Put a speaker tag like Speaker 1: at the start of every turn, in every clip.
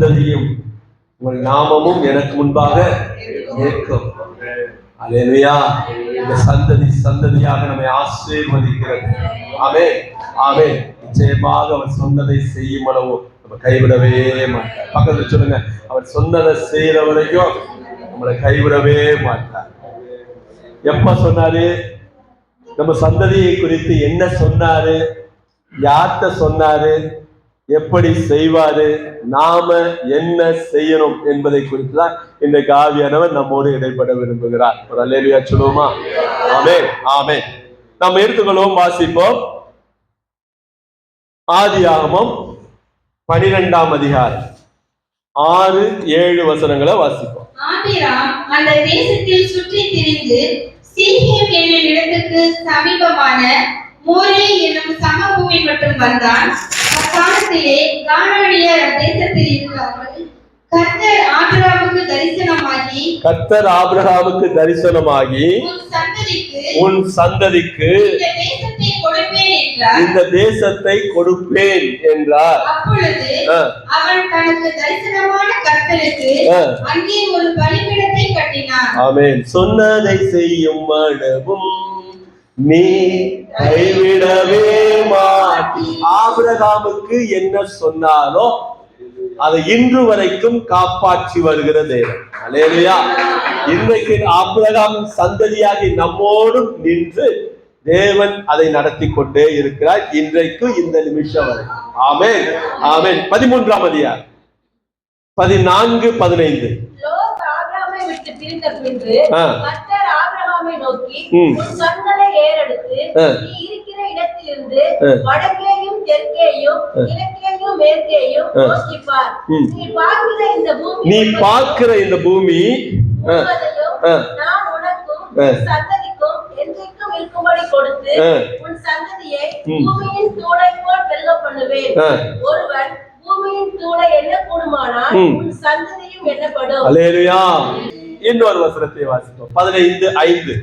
Speaker 1: சந்ததியும் உங்கள் நாமமும் எனக்கு முன்பாக ஏற்கும். அல்லேலூயா. இந்த சந்ததியாக நம்மை ஆசீர்வதிக்கிறது. ஆமென், ஆமென். நிச்சயமாக அவர் சொன்னதை செய்யும் அளவு நம்ம கைவிடவே மாட்டார். பக்கத்துல சொல்லுங்க, அவர் சொன்னதை செய்யற வரைக்கும் நம்மளை கைவிடவே மாட்டார். எப்ப சொன்னாரு, நம்ம சந்ததியை குறித்து என்ன சொன்னாரு, யார்கிட்ட சொன்னாரு, எப்படி செய்வாரு, நாம என்ன செய்யணும் என்பதை குறித்துதான் இந்த ஆவியானவர் நம்மோடு இடைப்பட விரும்புகிறார். ஒரு அல்லேலூயா சொல்லுவோமா? ஆமென், ஆமென். நாம் எடுத்துக்கொள்வோம், வாசிப்போம். ஆதியாகமம் 12ஆம் அதிகாரம் 6-7 வசனங்களை வாசிப்போம்.
Speaker 2: ஆபிராம் அந்த தேசத்தில் சுற்றி திரிந்து சீகேம் என்னும் இடத்துக்கு சமீபமான மோரே என்னும் சமபூமி மட்டும் வந்தான். அக்காலத்திலே கானானியர் தேசத்தில் இருந்தார்கள். கர்த்தர் ஆபிரகாமுக்கு தரிசனமாகி உன் சந்ததிக்கு இந்த தேசத்தை கொடுப்பேன் என்றார். அப்பொழுது அவன் தனக்கு தரிசனமான கர்த்தருக்கு அங்கே ஒரு பலிபீடத்தை கட்டினான்.
Speaker 1: ஆமென். சொன்னதை செய்யும் அளவும் நீ கைவிடவே மாட்டி. ஆபிரகாமுக்கு என்ன சொன்னாலோ அதை இன்று வரைக்கும் காப்பாற்றி வருகிற தேவன். அல்லேலூயா. இன்றைக்கு ஆபிரகாம் சந்ததியாகி நம்மோடும் நின்று தேவன் அதை நடத்தி கொண்டே இருக்கிறார், இன்றைக்கு இந்த நிமிஷம் வரை. ஆமென், ஆமென். 13ஆம் அதிகாரம் 14-15.
Speaker 3: ஆபிரகாமை விட்டு பிரிந்த பின்பு கர்த்தர் ஆபிரகாமை நோக்கி, உன் கண்களை ஏறெடுத்து நீ இருக்கிற இடத்திலிருந்து வடக்கேயும் தெற்கேயும் கிழக்கேயும் மேற்கேயும் நோக்கிப் பார். நீ பார்க்கிற இந்த பூமி நான் உனக்கும் சந்ததிக்கும் என்றைக்கும் இருக்கும்படி கொடுத்து உன் சந்ததியை பூமியின் தூளை போல் பெருக பண்ணுவேன். ஒருவன் பூமியின் தூளை எண்ண கூடுமானால் உன் சந்ததியும் எண்ணப்படும்.
Speaker 1: அல்லேலூயா. இன்னொரு வசனத்தை வாசிப்போம். 15:5.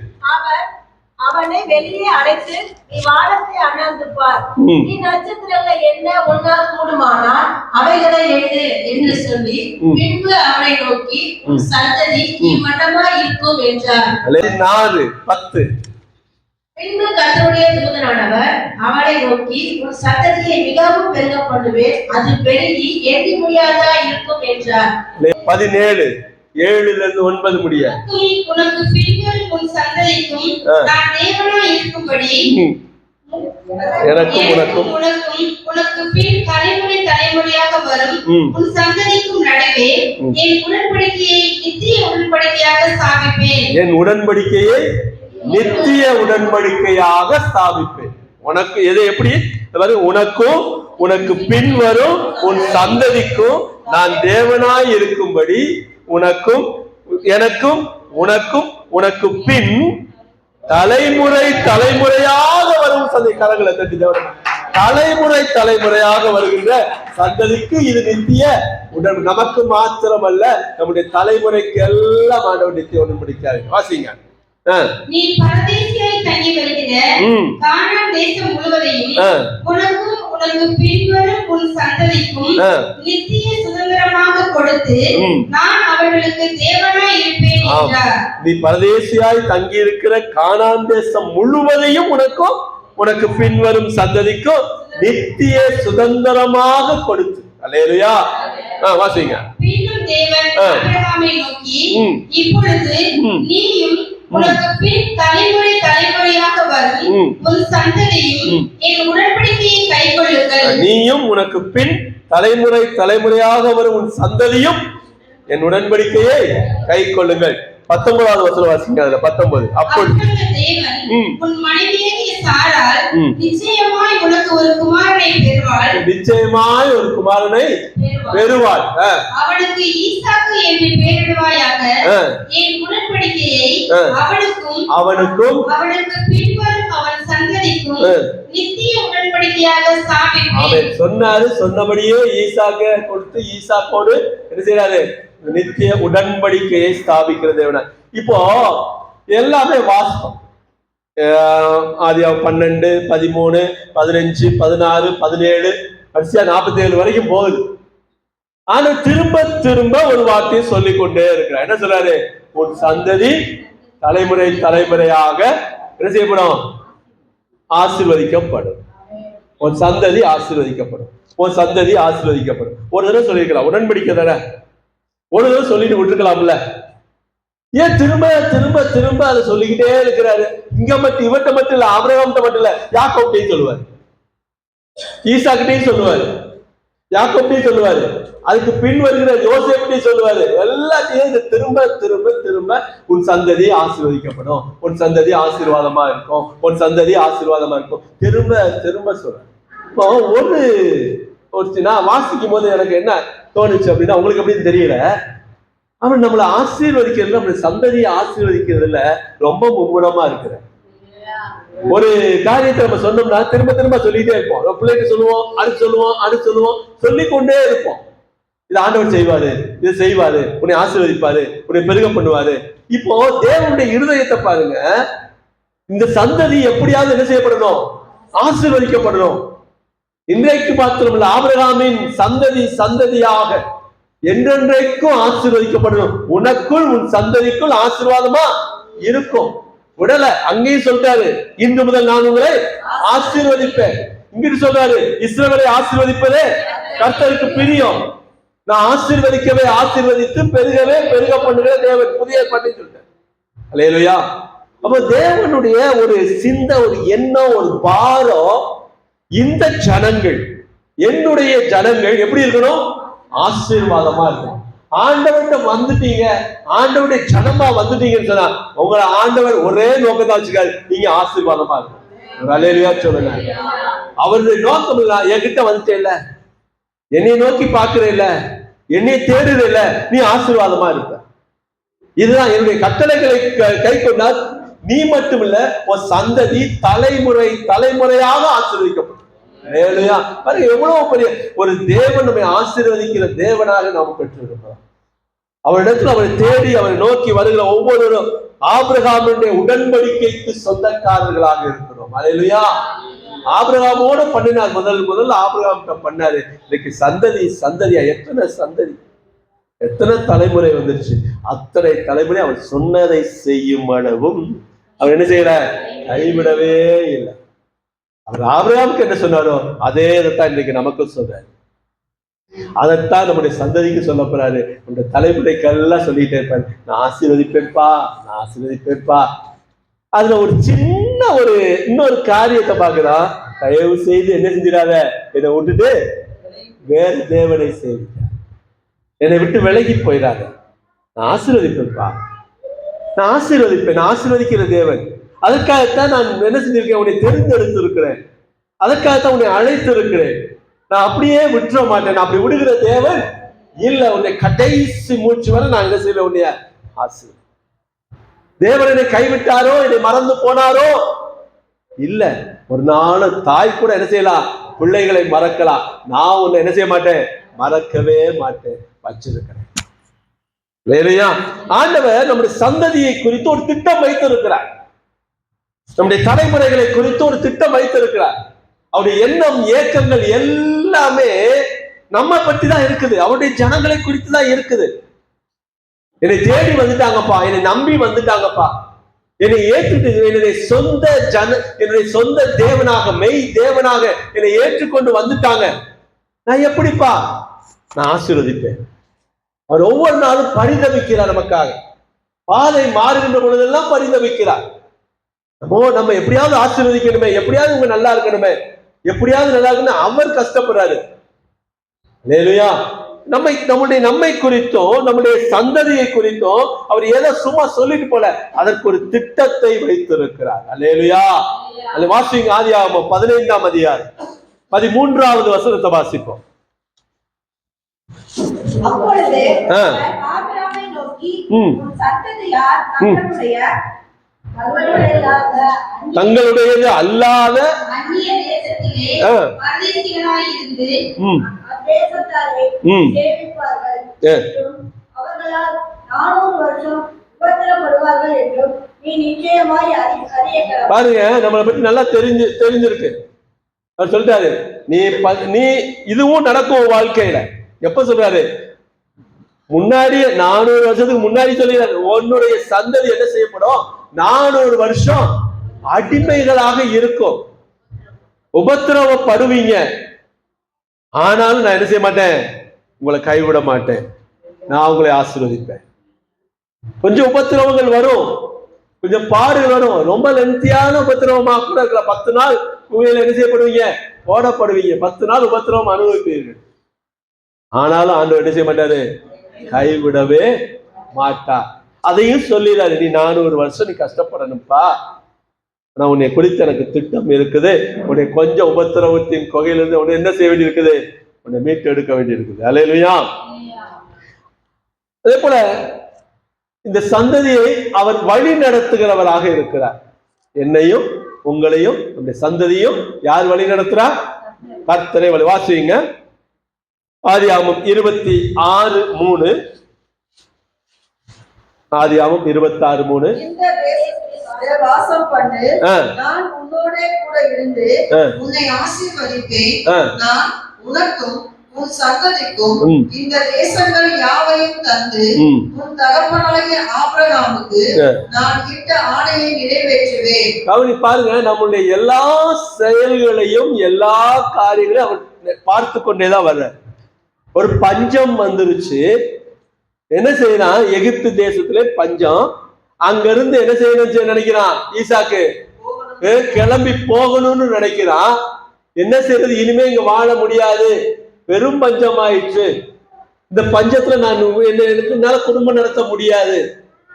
Speaker 3: அவனை வெளியே அழைத்து நீ வானத்தை அண்ணாந்து பார். நீ நட்சத்திரங்களை எண்ண உன்னால் கூடுமானால் அவைகளை எண்ணு என்று சொல்லி பின்பு அவனை நோக்கி உன் சந்ததி நீ மட்டமாய் இருக்கும் என்றார்.
Speaker 1: 10.
Speaker 3: பின்பு கர்த்தருடைய தூதனானவர் அவளை நோக்கி உன் சந்ததியை மிகவும் பெருக பண்ணுவேன், அது பெருகி எண்ணி முடியாதா இருக்கும் என்றார்.
Speaker 1: 17 7-9 முடிய.
Speaker 2: உனக்கு பின்வரும் உன் சந்ததிக்கும் நான் தேவனாய் இருக்கும்படி
Speaker 1: எனக்கும் உனக்கும்
Speaker 2: உனக்கு பின் தலைமுறையாக வரும் உன் சந்ததிக்கும் நடுவே என் உடன்படிக்கையை நித்திய உடன்படிக்கையாக ஸ்தாபிப்பேன்.
Speaker 1: என் உடன்படிக்கையை நித்திய உடன்படிக்கையாக ஸ்தாபிப்பேன். உனக்கு எது எப்படி? உனக்கும் உனக்கு பின் வரும் உன் சந்ததிக்கும் நான் தேவனாய் இருக்கும்படி உனக்கும் எனக்கும் உனக்கும் உனக்கு பின் தலைமுறையாக வரும் சந்தை கரங்களை தட்டி தேவன் தலைமுறையாக வருகின்ற சந்ததிக்கு இது நித்திய உடன். நமக்கு மாத்திரமல்ல, நம்முடைய தலைமுறைக்கு எல்லாம் ஆண்டவர் நித்திய உடன்படிக்கையாக. வாசிங்க.
Speaker 2: நீ பரதேசியாய் தங்கி வருகிற கானான் தேசம் முழுவதையும் உனக்கும் உனக்கு பின்வரும் உன் சந்ததிக்கும் நித்திய சுதந்திரமாக கொடுத்து நான் அவர்களுக்கு தேவனாய் இருப்பேன் என்றார்.
Speaker 1: நீ பரதேசியாய் தங்கி இருக்கிற கானான் தேசம் முழுவதையும் உனக்கும் உனக்கு பின்வரும் சந்ததிக்கும் நித்திய சுதந்திரமாக கொடுத்து. அல்லேலூயா. வாசிங்க.
Speaker 2: பின்னும் தேவன் ஆபிரகாமை நோக்கி, இப்பொழுது நீயும் உனக்கு பின் தலைமுறையாக வரும் உன் சந்ததியும் என் உடன்படிக்கையை கைக்கொள்ளுங்கள்.
Speaker 1: நீயும் உனக்கு பின் தலைமுறையாக வரும் உன் சந்ததியும் என் உடன்படிக்கையை கைக்கொள்ளுங்கள். 19வது வசனம் வாசிங்க. அதுல 19.
Speaker 2: அப்பொழுது தேவன் உன் மனைவியாகிய சாராள் நிச்சயமாய் உனக்கு ஒரு குமாரனை
Speaker 1: பெறுவாள்.
Speaker 2: அவனுக்கு ஈசாக்கு என்று பெயரிடுவாயாக. என் உடன்படிக்கையை அவனுக்கும் அவனுக்கு பின்வரும் அவன் சந்ததிக்கும் நித்திய உடன்படிக்கையாக ஸ்தாபிப்பேன்.
Speaker 1: ஆமென். சொன்னபடியே ஈசாக்க கொடுத்து ஈசாக்கோடு என்ன செய்யறாரு? நித்திய உடன்படிக்கையை ஸ்தாபிக்கிற தேவனா. இப்போ எல்லாமே வாஸ்தவம். ஆதியாகமம் 12, 13, 15, 16, 17 வரிசையா 47 வரைக்கும் போகுது. ஆனா திரும்ப திரும்ப ஒரு வார்த்தையை சொல்லிக் கொண்டே இருக்கிறார். என்ன சொல்றாரு? உன் சந்ததி தலைமுறை தலைமுறையாக என்ன செய்யப்படும்? ஆசீர்வதிக்கப்படும். உன் சந்ததி ஆசீர்வதிக்கப்படும். உன் சந்ததி ஆசீர்வதிக்கப்படும். ஒரு தடவை சொல்லிருக்கலாம், உடன்படிக்கை தானே, ஒரு தடவை சொல்லிட்டு விட்டுருக்கலாம்ல. ஏன் திரும்ப திரும்ப திரும்ப அதை சொல்லிக்கிட்டே இருக்கிறாரு? இங்க மட்டும் இவட்ட மட்டும் இல்ல, ஆபிரகாம்கிட்ட மட்டும் இல்ல, யாக்கோப்டையும் சொல்லுவாரு, ஈசாக்கிட்டையும் சொல்லுவாரு, யாக்கோப்டையும் சொல்லுவாரு, அதுக்கு பின் வருகிற யோசேப்டையும் சொல்லுவாரு. எல்லாத்தையும் திரும்ப திரும்ப திரும்ப உன் சந்ததி ஆசீர்வதிக்கப்படும், உன் சந்ததி ஆசீர்வாதமா இருக்கும், உன் சந்ததி ஆசீர்வாதமா இருக்கும், திரும்ப திரும்ப சொல்ற. இப்போ ஒரு நான் வாசிக்கும் போது எனக்கு என்ன தோணுச்சு அப்படின்னா, உங்களுக்கு அப்படின்னு தெரியல, அவன் நம்மளை ஆசீர்வதிக்கிறது, நம்மளை சந்ததியை ஆசீர்வதிக்கிறதுல ரொம்ப மும்முரமா இருக்கிற ஒரு காரியத்தை நம்ம சொன்னோம்னா திரும்ப திரும்ப சொல்லிட்டே இருப்போம். நம்ம பிள்ளைக்கு சொல்லுவோம், அடுத்து சொல்லுவோம், அடுத்து சொல்லுவோம், சொல்லிக்கொண்டே இருப்போம். இது ஆண்டவர் செய்வாரு, இது செய்வாரு, உன்னை ஆசீர்வதிப்பாரு, உன்னை பெருக பண்ணுவாரு. இப்போ தேவனுடைய இருதயத்தை பாருங்க, இந்த சந்ததி எப்படியாவது என்ன செய்யப்படணும்? ஆசீர்வதிக்கப்படணும். இன்றைக்கு மாத்திரமல்ல, ஆபிரகாமின் சந்ததி சந்ததியாக என்றென்றைக்கும் ஆசீர்வதிக்கப்படணும். உனக்குள் உன் சந்ததிக்குள் ஆசீர்வாதமா இருக்கும். விடல, அங்கேயும் சொல்றாரு, இன்று முதல் நான் உங்களை ஆசீர்வதிப்பேன். இங்கிட்டு சொல்றாரு, இஸ்ரவேலை ஆசீர்வதிப்பதே கர்த்தருக்கு பிரியம். நான் ஆசீர்வதிக்கவே ஆசீர்வதித்து பெருகவே பெருக பண்ணுகிற தேவன். புதிய பண்ணி சொல்றேன். அல்லேலூயா. அப்ப தேவனுடைய ஒரு சிந்த, ஒரு எண்ணம், ஒரு பாரம், இந்த ஜனங்கள், என்னுடைய ஜனங்கள் எப்படி இருக்கணும்? ஆசீர்வாதமா இருக்கணும். ஆண்டவர்கிட்ட வந்துட்டீங்க, ஆண்டவருடைய ஜனமா வந்துட்டீங்கன்னு சொன்னா உங்களை ஆண்டவர் ஒரே நோக்கத்தை வச்சுக்காரு, நீங்க ஆசீர்வாதமா இருக்கணும். அல்லேலூயா சொல்லுங்க. அவருடைய நோக்கம் இல்ல, என்கிட்ட வந்துட்டே இல்ல, என்னை நோக்கி பாக்குற இல்ல, என்னை தேடுற இல்ல, நீ ஆசீர்வாதமா இருப்ப. இதுதான் என்னுடைய கட்டளைகளை கை கொண்டால் நீ மட்டும் இல்ல, உன் சந்ததி தலைமுறை தலைமுறையாக ஆசீர்வதிக்கப்படும். எவ்வளவு பெரிய ஒரு தேவன் நம்மை ஆசீர்வதிக்கிற தேவனாக நாம் பெற்றிருக்கிறோம். அவரிடத்தில் அவரை தேடி அவரை நோக்கி வருகிற ஒவ்வொருவரும் ஆபிரகாமுடைய உடன்படிக்கைக்கு சொந்தக்காரர்களாக இருக்கிறோம். அல்லேலூயா. ஆபிரகாமோட பண்ணினார், முதல் ஆபிரகாம் பண்ணாரு. இன்னைக்கு சந்ததி சந்ததியா எத்தனை சந்ததி, எத்தனை தலைமுறை வந்துருச்சு. அத்தனை தலைமுறை அவர் சொன்னதை செய்யும் அளவும் அவர் என்ன செய்யல, கைவிடவே இல்லை. அவர் ஆபிரகாமுக்கு என்ன சொன்னாரோ அதே தான் இன்னைக்கு நமக்கு சொல்றாரு. அதைத்தான் நம்முடைய சந்ததிக்கு சொல்ல போறாரு. நம்முடைய தலைமுறைக்கெல்லாம் சொல்லிட்டே இருப்பாரு, நான் ஆசீர்வதிப்பேன்பா, நான் ஆசீர்வதிப்பேன்பா. அதுல ஒரு சின்ன ஒரு இன்னொரு காரியத்தை பாக்குறான், தயவு செய்து என்ன செஞ்சிடாத, என்னை விட்டுட்டு வேற தேவனை சேவிக்க, என்னை விட்டு விலகி போயிடாத, நான் ஆசீர்வதிப்பேன்பா, நான் ஆசீர்வதிப்பேன், நான் ஆசீர்வதிக்கிற தேவன். அதற்காகத்தான் நான் என்ன செஞ்சிருக்கேன், உன்னை தெரிந்தெடுத்து இருக்கிறேன், அதற்காகத்தான் உன்னை அழைத்து இருக்கிறேன். நான் அப்படியே விட்டுற மாட்டேன், நான் அப்படி விடுகிற தேவன் இல்ல. உன்னை கடைசி மூச்சு வரை நான் என்ன செய்வேன், உன்னைய ஆசீர்வதி. தேவன் என்னை கைவிட்டாரோ, என்னை மறந்து போனாரோ இல்ல. ஒரு நாள் தாய் கூட என்ன செய்யலாம், பிள்ளைகளை மறக்கலாம். நான் உன்னை என்ன செய்ய மாட்டேன், மறக்கவே மாட்டேன், வச்சிருக்கிறேன். வேறையா ஆண்டவர் நம்முடைய சந்ததியை குறித்து ஒரு திட்டம் வைத்திருக்கிறார். நம்முடைய தலைமுறைகளை குறித்து ஒரு திட்டம் வைத்திருக்கிறார். அவருடைய எண்ணம், ஏக்கங்கள் எல்லாமே நம்ம பற்றி தான் இருக்குது, அவருடைய ஜனங்களை குறித்து தான் இருக்குது. என்னை தேடி வந்துட்டாங்கப்பா, என்னை நம்பி வந்துட்டாங்கப்பா, என்னை ஏற்றுட்டு என்னுடைய சொந்த தேவனாக, மெய் தேவனாக என்னை ஏற்றுக்கொண்டு வந்துட்டாங்க. நான் எப்படிப்பா, நான் ஆசீர்வதிப்பேன். அவர் ஒவ்வொரு நாளும் பரிதவிக்கிறார் நமக்காக. பாதை மாறுகின்ற பொழுதெல்லாம் பரிதவிக்கிறார். நம்ம எப்படியாவது ஆசீர்வதிக்கணுமே, எப்படியாவது உங்க நல்லா இருக்கணுமே, எப்படியாவது நல்லா இருக்கணும், அவர் கஷ்டப்படுறாரு. அல்லேலூயா. நம்மை குறித்தும் நம்முடைய சந்ததியை குறித்தும் அவர் ஏதோ சும்மா சொல்லிட்டு போல, அதற்கு ஒரு திட்டத்தை வைத்திருக்கிறார். அல்லேலூயா. அது வாசிங்க, ஆதியாகமம் 15ஆம் அதிகாரம் 13வது வசனத்தை வாசிப்போம்.
Speaker 3: அப்பொழுது ஆபிரகாமை நோக்கி, சந்ததியார்
Speaker 1: தங்களுடையது அல்லாத
Speaker 2: அந்நிய தேசத்திலே பரதேசிகளாய் இருந்து
Speaker 3: தேசத்தாரை சேவிப்பார்கள் என்றும் அவர்களால் 400 வருஷம் உபத்திரப்படுவார்கள் என்றும் நீ நிச்சயமாய் அறியக்கலாம்.
Speaker 1: பாருங்க, நம்மளை பற்றி நல்லா தெரிஞ்சிருக்கு. அவர் சொல்லிட்டாரு, நீ இதுவும் நடக்கும் வாழ்க்கையில, எப்ப சொல்றாரு? முன்னாடி 400 வருஷத்துக்கு முன்னாடி சொல்லிடுறாரு, உன்னுடைய சந்ததி என்ன செய்யப்படும்? 400 வருஷம் அடிமைகளாக இருக்கும், உபத்திரவப்படுவீங்க. ஆனாலும் நான் என்ன செய்ய மாட்டேன்? உங்களை கைவிட மாட்டேன், நான் உங்களை ஆசீர்வதிப்பேன். கொஞ்சம் உபத்திரவங்கள் வரும், கொஞ்சம் பாடுகள் வரும், ரொம்ப லென்த்தியான உபத்திரவமாக கூட இருக்கல. 10 நாள் உண்மையில என்ன செய்யப்படுவீங்க? போடப்படுவீங்க. 10 நாள் உபத்திரவம் அனுபவிப்பீர்கள். ஆனாலும் ஆண்டவர் என்ன செய்ய மாட்டாரு? கைவிடவே மாட்டார். அதையும் சொல்லிடாரு, நீ 400 வருஷம் நீ கஷ்டப்படணும்ப்பா, ஆனா உன்னை குறித்து எனக்கு திட்டம் இருக்குது. உன்னை கொஞ்சம் உபத்திரவத்தின் கொகையிலிருந்து உன்னை என்ன செய்ய வேண்டி இருக்குது? உன்னை மீட்டு எடுக்க வேண்டி இருக்குது. அல்லேலூயா. அதே போல இந்த சந்ததியை அவர் வழி நடத்துகிறவராக இருக்கிறார். என்னையும் உங்களையும் நம்முடைய சந்ததியும் யார் வழி நடத்துறார்? கர்த்தரை வழி. வாசிங்க ஆதியாகமம் 26:3. ஆதியாகமம் 26:3.
Speaker 3: இந்த தேசத்திலே வாசம் பண்ணு, நான் உன்னோட கூட இருந்து உன்னை ஆசீர்வதிப்பேன். நான் உனக்கும் உன் சந்ததிக்கும் இந்த தேசங்கள் யாவையும் தந்து உன் தகப்பனாகிய ஆபிரகாமுக்கு நான் இட்ட ஆணையை நிறைவேற்றுவேன். கவனி பாருங்க, நம்முடைய எல்லா செயல்களையும் எல்லா காரியங்களையும் அவர் பார்த்து கொண்டேதான் வர்ற. ஒரு பஞ்சம் வந்துருச்சு, என்ன செய்யறான்? எகிப்து தேசத்துல பஞ்சம். அங்க இருந்து என்ன செய்யணும்னு நினைக்கிறான்? ஈசாக்கு கிளம்பி போகணும்னு நினைக்கிறான். என்ன செய்யறது? இனிமே இங்க வாழ முடியாது, பெரும் பஞ்சம் ஆயிடுச்சு. இந்த பஞ்சத்துல நான் என்னால குடும்பம் நடத்த முடியாது,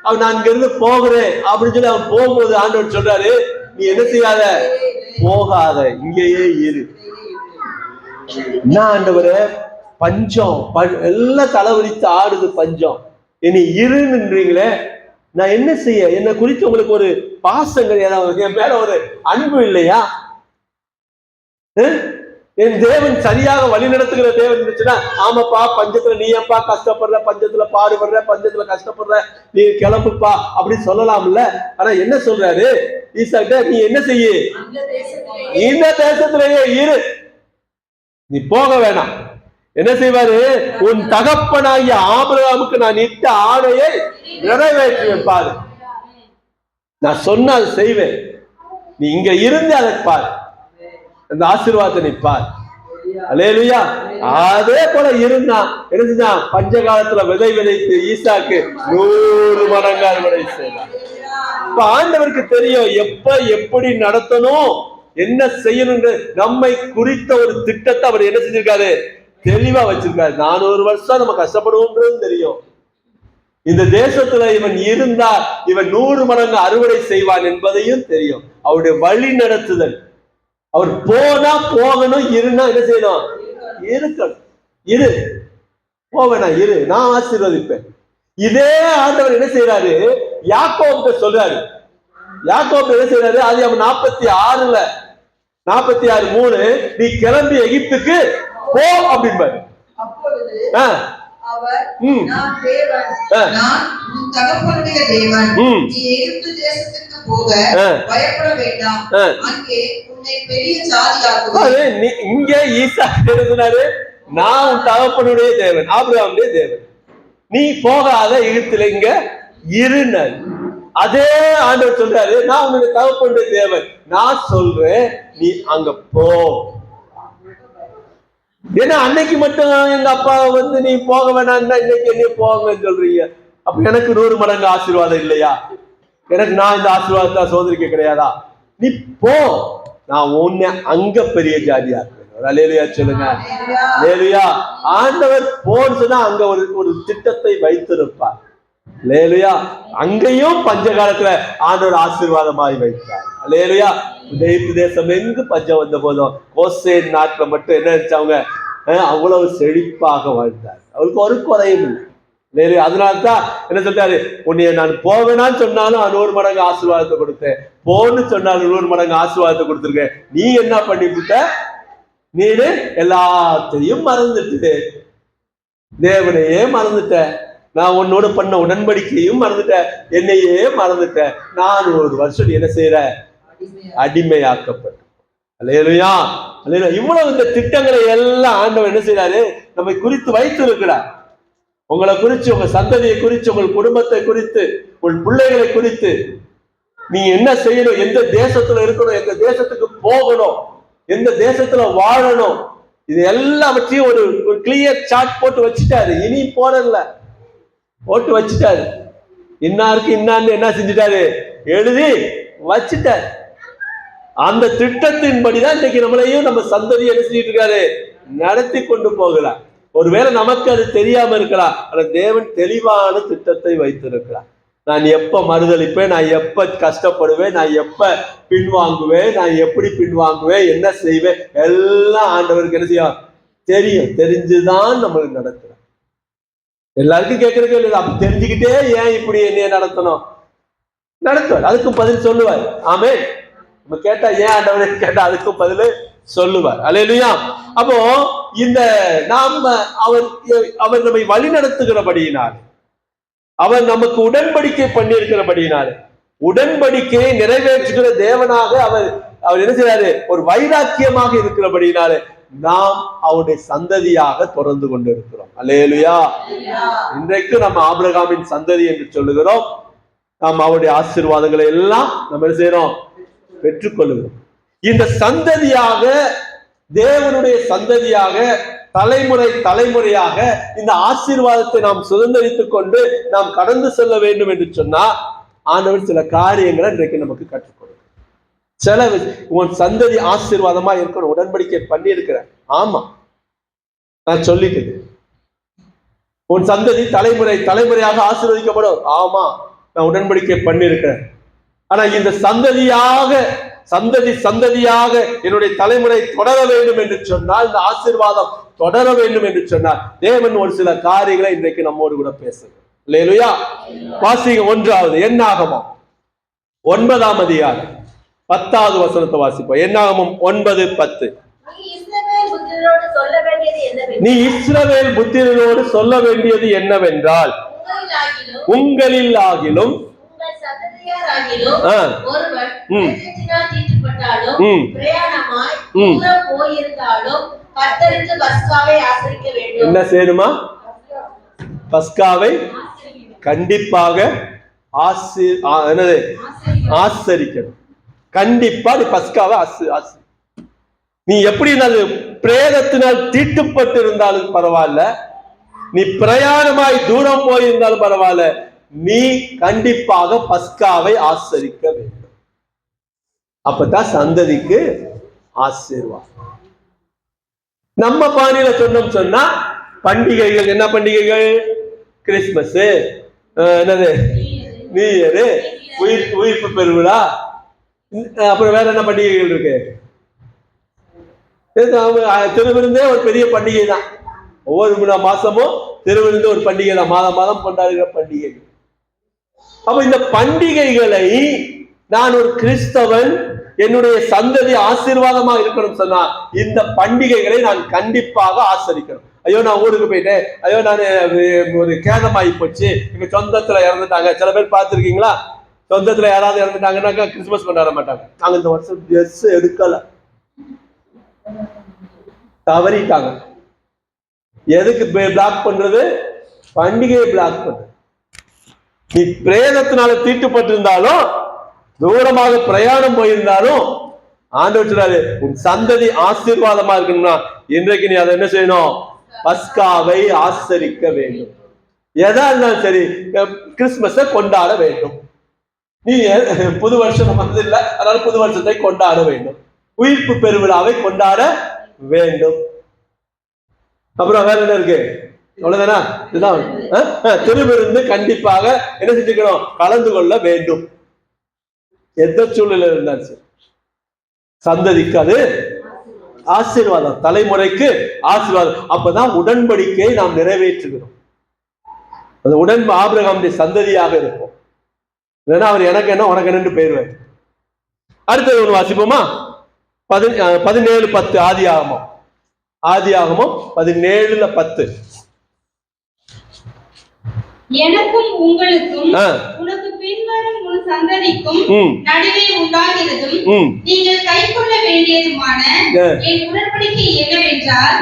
Speaker 3: அவன் நான் இங்க இருந்து போகிறேன் அப்படின்னு சொல்லி அவன் போகும்போது ஆண்டவர் சொல்றாரு, நீ என்ன செய்யாத, போகாத, இங்கேயே இரு. என்ன ஆண்டவரே, பஞ்சம் எல்லாம் தலைவலித்து ஆடுது பஞ்சம், இனி இருன்றீங்களே, நான் என்ன செய்ய? என்னை குறித்து உங்களுக்கு ஒரு பாசம் கிடையாது, என் மேல ஒரு அன்பு இல்லையா? என் தேவன் சரியாக வழி நடத்துகிற தேவன் இருந்துச்சுன்னா, ஆமாப்பா பஞ்சத்துல நீ ஏப்பா கஷ்டப்படுற, பஞ்சத்துல பாடுபடுற, பஞ்சத்துல கஷ்டப்படுற, நீ கிளம்புப்பா அப்படின்னு சொல்லலாம்ல. ஆனா என்ன சொல்றாரு ஈசாக்கிட்ட? நீ என்ன செய்ய? இந்த தேசத்திலேயே இரு, நீ போக வேணாம். என்ன செய்வாரு? உன் தகப்பனாகிய ஆபிரகாமுக்கு நான் இட்ட ஆணையை நிறைவேற்றுவேன் பாரு, நான் சொன்ன அதை செய்வேன், நீ இங்க இருந்து அதை பாரு, அந்த ஆசீர்வாதத்தை நிற்பார். அல்லேலூயா. அதே போல இருந்தான். என்ன செஞ்சான்? பஞ்ச காலத்துல விதை விதைத்து ஈசாக்கு 100 மடங்கு அறுவடை செய்தான். இப்ப ஆண்டவருக்கு தெரியும் எப்ப எப்படி நடத்தணும், என்ன செய்யணும். நம்மை குறித்த ஒரு திட்டத்தை அவர் என்ன செஞ்சிருக்காரு? தெளிவா வச்சிருக்காரு. 400 வருஷம் நம்ம கஷ்டப்படுவோம்ன்றது தெரியும். இந்த தேசத்துல இவன் இருந்தால் இவன் 100 மடங்கு அறுவடை செய்வான் என்பதையும் தெரியும். அவருடைய வழி நடத்துதல், அவர் போனா போகணும், இருனா என்ன செய்யணும்? இருக்கணும். இரு, போவேனா இரு, நான் ஆசீர்வதிப்பேன். இதே ஆண்டவர் என்ன செய்யறாரு? யாக்கோபுக்கு சொல்றாரு. யாக்கோபு என்ன செய்யறாரு? ஆதியாகமம் 46:3 நீ கிளம்பி எகிப்துக்கு போ அப்படின்பாரு. அவர் நான் தேவன், நான் உன் தகப்பனுடைய தேவன், நீ எகிப்து தேசத்துக்கு போக பயப்பட வேண்டாம், அங்கே உன்னை பெரிய ஜாதியாக்குவேன்.
Speaker 1: இங்கே ஈசாக்கு எழுதினாரு, நான் உன் தகப்பனுடைய தேவன், ஆபிரகாமுடைய தேவன், நீ போகாத, எகிப்துல இங்க இருனர். அதே ஆண்டவர் சொல்றாரு, நான் உன்னுடைய தகப்பனுடைய தேவன், நான் சொல்றேன் நீ அங்க போ. ஏன்னா அன்னைக்கு மட்டும் எங்க அப்பா வந்து நீ போக வேணாம்னா இன்னைக்கு என்ன போங்கன்னு சொல்றீங்க. அப்ப எனக்கு 100 மடங்கு ஆசீர்வாதம் இல்லையா? எனக்கு நான் இந்த ஆசீர்வாதத்தை சோதரிக்க கிடையாதா? நீ போ, நான் உன்னை அங்க பெரிய ஜாதியா இருக்கிறேன். அல்லேலூயா சொல்லுங்க. அல்லேலூயா. ஆண்டவர் போன்னு சொன்னா அங்க ஒரு திட்டத்தை வைத்திருப்பார். அல்லேலூயா. அங்கேயும் பஞ்ச காலத்துல ஆண்டவர் ஆசீர்வாதமாய் வைத்தார். அல்லேலூயா. எகிப்து தேசம் எங்கு பஞ்சம் வந்த போதும் கோசேன் நாட்டுல மட்டும் என்ன நினைச்சவங்க? அவ்வளவு செழிப்பாக வாழ்ந்தார், அவளுக்கு ஒரு குறையும் இல்லை. அதனால்தான் என்ன சொல்றாரு? உன்னைய நான் போவேனான்னு சொன்னாலும் 100 மடங்கு ஆசீர்வாதத்தை கொடுத்தேன், போன்னு சொன்னாலும் 100 மடங்கு ஆசீர்வாதத்தை கொடுத்துருக்கேன். நீ என்ன பண்ணிவிட்ட? நீனு எல்லாத்தையும் மறந்துட்டு, தேவனையே மறந்துட்ட, நான் உன்னோடு பண்ண உடன்படிக்கையும் மறந்துட்ட, என்னையே மறந்துட்ட. 400 வருஷம் என்ன செய்யற? அடிமையாக்கப்பட்ட. அல்லேலூயா. இவ்வளவு இந்த திட்டங்களை எல்லாம் ஆண்டவர் என்ன செய்யறாரு, நம்மை குறித்து வைத்து இருக்கிறார். உங்களை குறித்து, உங்க சந்ததியை குறித்து, உங்கள் குடும்பத்தை குறித்து, உங்கள் பிள்ளைகளை குறித்து, நீங்க என்ன செய்யணும், எந்த தேசத்துல இருக்கணும், எந்த தேசத்துக்கு போகணும், எந்த தேசத்துல வாழணும், இது எல்லாவற்றையும் ஒரு கிளியர் சார்ட் போட்டு வச்சுட்டாரு. இனி போறதில்ல, போட்டு வச்சுட்டாரு. இன்னாருக்கு இன்னான்னு என்ன செஞ்சுட்டாரு, எழுதி வச்சுட்டாரு. அந்த திட்டத்தின்படிதான் இன்னைக்கு நம்மளையும் நம்ம சந்ததியை என்ன செஞ்சுட்டு இருக்காரு, நடத்தி கொண்டு போகலாம். ஒருவேளை நமக்கு அது தெரியாம இருக்கலாம், ஆனா தேவன் தெளிவான திட்டத்தை வைத்திருக்கிறார். நான் எப்ப மறுதளிப்பேன், நான் எப்ப கஷ்டப்படுவேன், நான் எப்ப பின்வாங்குவேன், நான் எப்படி பின்வாங்குவேன், என்ன செய்வேன், எல்லாம் ஆண்டவருக்கு என்ன செய்யும் தெரியும். தெரிஞ்சுதான் நம்மளுக்கு நடத்துறோம். எல்லாருக்கும் கேட்கறதுக்கு இல்லை, அப்ப தெரிஞ்சுக்கிட்டே ஏன் இப்படி என்னைய நடத்தணும், நடத்துவார். அதுக்கும் பதில் சொல்லுவார். ஆமே, நம்ம கேட்டா ஏன் ஆண்டவரே கேட்டா அதுக்கும் பதில் சொல்லுவார். அல்லேலூயா. அப்போ இந்த நாம அவர் நம்மை வழி நடத்துகிறபடியினால், அவர் நமக்கு உடன்படிக்கை பண்ணி இருக்கிறபடியினால, உடன்படிக்கையை நிறைவேற்றுகிற தேவனாக அவர் என்ன செய்யறாரு, ஒரு வைராக்கியமாக இருக்கிறபடினால நாம் அவருடைய சந்ததியாக தொடர்ந்து கொண்டு இருக்கிறோம். அல்லேலூயா. இன்றைக்கு நம்ம ஆபிரகாமின் சந்ததி என்று சொல்லுகிறோம். நாம் அவருடைய ஆசீர்வாதங்களை எல்லாம் நம்ம என்ன செய்யறோம், பெற்றுக்கொள்ளுகிறோம். இந்த சந்ததியாக, தேவனுடைய சந்ததியாக, தலைமுறை தலைமுறையாக இந்த ஆசீர்வாதத்தை நாம் சுதந்திரித்துக் கொண்டு நாம் கடந்து செல்ல வேண்டும் என்று சொன்னா ஆண்டவர் சில காரியங்களை இன்றைக்கு நமக்கு கற்றுக் கொடுக்கும். சில உன் சந்ததி ஆசீர்வாதமா இருக்கணும், உடன்படிக்கை பண்ணி இருக்கிறேன். ஆமா, நான் சொல்லிட்டு உன் சந்ததி தலைமுறை தலைமுறையாக ஆசீர்வதிக்கப்படும். ஆமா, நான் உடன்படிக்கை பண்ணி இருக்கிறேன். ஆனா இந்த சந்ததியாக என்னுடைய தலைமுறை தொடர வேண்டும் என்று சொன்னால், இந்த ஆசீர்வாதம் தொடர வேண்டும் என்று சொன்னால் தேவன் ஒரு சில காரியங்களை இன்றைக்கு நம்மோடு கூட பேசுங்க. அல்லேலூயா. வாசிங்க 1வது என்னாகமம் 9ஆம் அதிகாரம் 10வது வசனத்தை வாசிப்போம். என்னாகமம் 9:10. நீ இஸ்ரவேல் புத்திரரோடு சொல்ல வேண்டியது என்னவென்றால், உங்களில் ஆகிலும் என்ன செய்யணுமா, பஸ்காவை கண்டிப்பாக ஆசரிக்கணும். கண்டிப்பா நீ பஸ்காவை நீ எப்படி பிரேதத்தினால் தீட்டுப்பட்டு இருந்தாலும் பரவாயில்ல, நீ பிரயாணமாய் தூரம் போயிருந்தாலும் பரவாயில்ல, நீ கண்டிப்பாக பஸ்காவை ஆசரிக்க வேண்டும். அப்பதான் சந்ததிக்கு ஆசீர்வாதம். நம்ம பாணியில சொன்னா பண்டிகைகள், என்ன பண்டிகைகள், கிறிஸ்துமஸ், என்னது நியூ இயரு, உயிர்ப்பு பெருவிழா, அப்புறம் வேற என்ன பண்டிகைகள் இருக்கு, திருவிருந்தே ஒரு பெரிய பண்டிகை தான். ஒவ்வொரு மாசமும் திருவிருந்து ஒரு பண்டிகை தான், மாதம் கொண்டாடுகிற பண்டிகை. அப்ப இந்த பண்டிகைகளை நான் ஒரு கிறிஸ்தவன், என்னுடைய சந்ததி ஆசீர்வாதமா இருக்கணும் சொன்னா இந்த பண்டிகைகளை நான் கண்டிப்பாக ஆசரிக்கணும். ஐயோ நான் ஊருக்கு போயிட்டேன், ஐயோ நான் ஒரு கேதமாயி போச்சு, எங்க சொந்தத்துல இறந்துட்டாங்க. சில பேர் பார்த்துருக்கீங்களா, சொந்தத்துல யாராவது இறந்துட்டாங்கன்னாக்கா கிறிஸ்துமஸ் கொண்டாட மாட்டாங்க. நாங்க இந்த வருஷம் ட்ரெஸ் எடுக்கல, தவறிட்டாங்க. எதுக்கு பிளாக் பண்றது, பண்டிகையை பிளாக் பண்றது. நீ பிரேதத்தினால தீட்டுப்பட்டிருந்தாலும், தூரமாக பிரயாணம் போயிருந்தாலும் ஆண்டவர் சொல்றாரு, உன் சந்ததி ஆசீர்வாதமா இருக்கணும்னா இன்றைக்கு நீ அதை என்ன செய்யணும், பஸ்காவை ஆசரிக்க வேண்டும். எதா இருந்தாலும் சரி, கிறிஸ்துமஸை கொண்டாட வேண்டும். நீ புது வருஷம் வந்து இல்லை, அதனால புது வருஷத்தை கொண்டாட வேண்டும். உயிர்ப்பு பெருவிழாவை கொண்டாட வேண்டும். அப்புறம் வேற என்ன இருக்கு, அவ்வளவுதானா? இதுதான் திருவிருந்து கண்டிப்பாக என்ன செஞ்சுக்கணும், கலந்து கொள்ள வேண்டும். எந்த சூழ்நிலை இருந்தாலும் சரி, சந்ததிக்கு அது ஆசீர்வாதம், தலைமுறைக்கு ஆசீர்வாதம். அப்பதான் உடன்படிக்கையை நாம் நிறைவேற்றுகிறோம். அந்த ஆபிரகாமுடைய சந்ததியாக இருப்போம். இல்லைன்னா அவர் எனக்கு என்ன உனக்கு என்னன்னு போயிருவார். அடுத்தது ஒண்ணு வாசிப்போமா, 17:10 ஆதியாகமம் 17:10.
Speaker 2: எனக்கும் உங்களுக்கும் உனக்கு பின்வரும் உன் சந்ததிக்கும் நடுவே உண்டாகிறதும் நீங்கள் கைக்கொள்ள வேண்டியதுமான என் உடன்படிக்கை என்னவென்றால்,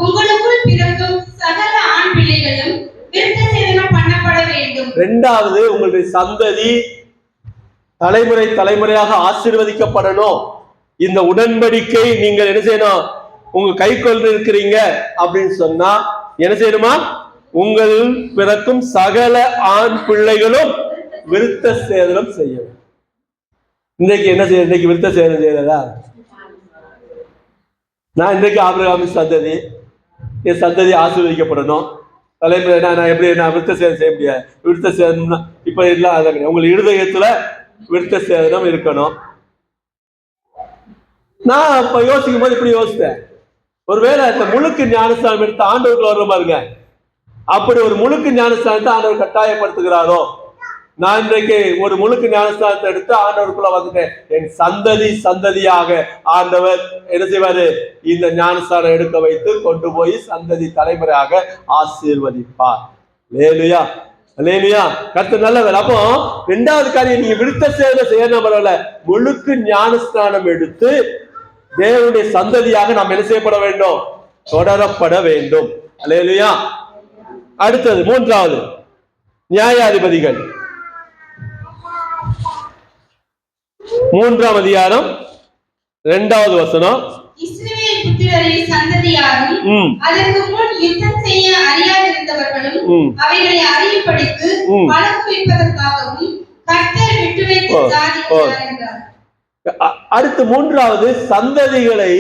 Speaker 2: உங்களுக்குள் பிறக்கும் சகல ஆண் பிள்ளைகளும் விருத்த சேதனம் பண்ணப்பட வேண்டும்.
Speaker 1: இரண்டாவது, உங்களுடைய சந்ததி தலைமுறை தலைமுறையாக ஆசீர்வதிக்கப்படணும். இந்த உடன்படிக்கை நீங்கள் என்ன செய்யணும்? உங்க கை கொண்டு இருக்கிறீங்க அப்படின்னு சொன்னா என்ன செய்யணுமா? உங்கள் பிறக்கும் சகல ஆண் பிள்ளைகளும் விருத்த சேதனம் செய்யணும். இன்னைக்கு என்ன செய்ய? இன்னைக்கு விருத்த சேதனம் செய்யறதா? நான் இன்றைக்கு ஆபிரகாமின் சந்ததி, என் சந்ததி ஆசீர்வதிக்கப்படணும். தலைமுறை நான் எப்படி நான் விருத்த சேதனம் செய்ய முடியாது. விருத்த சேதனம் இப்ப இல்லை. உங்களுக்கு இருதயத்துல விருத்த சேதனம் இருக்கணும். நான் இப்ப யோசிக்கும் போது இப்படி யோசித்தேன், ஒருவேளை இந்த முழுக்கு ஞானஸ்தானம் எடுத்து ஆண்டவர்கள் வர்ற பாருங்க, அப்படி ஒரு முழுக்கு ஞானஸ்தானத்தை ஆண்டவர் கட்டாயப்படுத்துகிறாரோ? நான் இன்றைக்கு ஒரு முழுக்கு ஞானஸ்தானத்தை எடுத்து ஆண்டவருக்குள்ள வந்துட்டேன். என் சந்ததி சந்ததியாக ஆண்டவர் என்ன செய்வாரு? இந்த ஞானஸ்தானம் எடுக்க வைத்து கொண்டு போய் சந்ததி தலைமுறையாக ஆசீர்வதிப்பார். லேலுயா லேலுயா. கர்த்தர் நல்லவர். அப்போ இரண்டாவது காரியம், நீங்க விருத்த சேதனம் செய்யணும் பரவாயில்ல, முழுக்கு ஞானஸ்தானம் எடுத்து தேவனுடைய சந்ததியாக நாம் என்ன செய்யப்பட வேண்டும்? தொடரப்பட வேண்டும். அல்லேலூயா. அடுத்தது மூன்றாவது, நியாயாதிபதிகள் 3ஆம் அதிகாரம் 2வது வசனம்.
Speaker 2: இஸ்ரவேல் புத்திரரின் சந்ததியாரும் அதற்கு முன் யுத்தம் செய்ய அறியாதிருந்தவர்களும் அவைகளை அறியும்படிக்கு பழக்குவிப்பதற்காகவும் கர்த்தர் விட்டு வைத்த ஜாதிகள் என்றார்.
Speaker 1: அடுத்து மூன்றாவது, சந்ததிகளை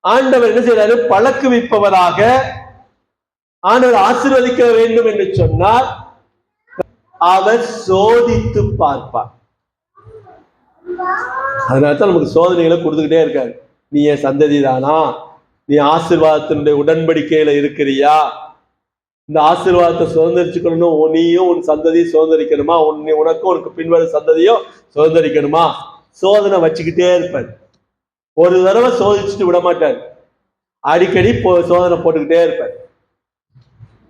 Speaker 1: ஆண்டவர் என்ன செய்யறாரு? பழக்குவிப்பவராக ஆண்டவர் ஆசீர்வதிக்க வேண்டும் என்று சொன்னார். அவர் சோதித்து பார்ப்பார். அதனால்தான் நமக்கு சோதனைகளை கொடுத்துக்கிட்டே இருக்காரு. நீ என் சந்ததி தானா? நீ ஆசீர்வாதத்தினுடைய உடன்படிக்கையில இருக்கிறியா? இந்த ஆசீர்வாதத்தை சுதந்திரிச்சுக்கணும். நீயும் உன் சந்ததியை சுதந்திரிக்கணுமா? உனக்கும் உனக்கு பின்வரும் சந்ததியோ சுதந்திரிக்கணுமா? சோதனை வச்சுக்கிட்டே இருப்பார். ஒரு தடவை சோதிச்சுட்டு விட மாட்டார். அடிக்கடி சோதனை போட்டுக்கிட்டே இருப்பார்.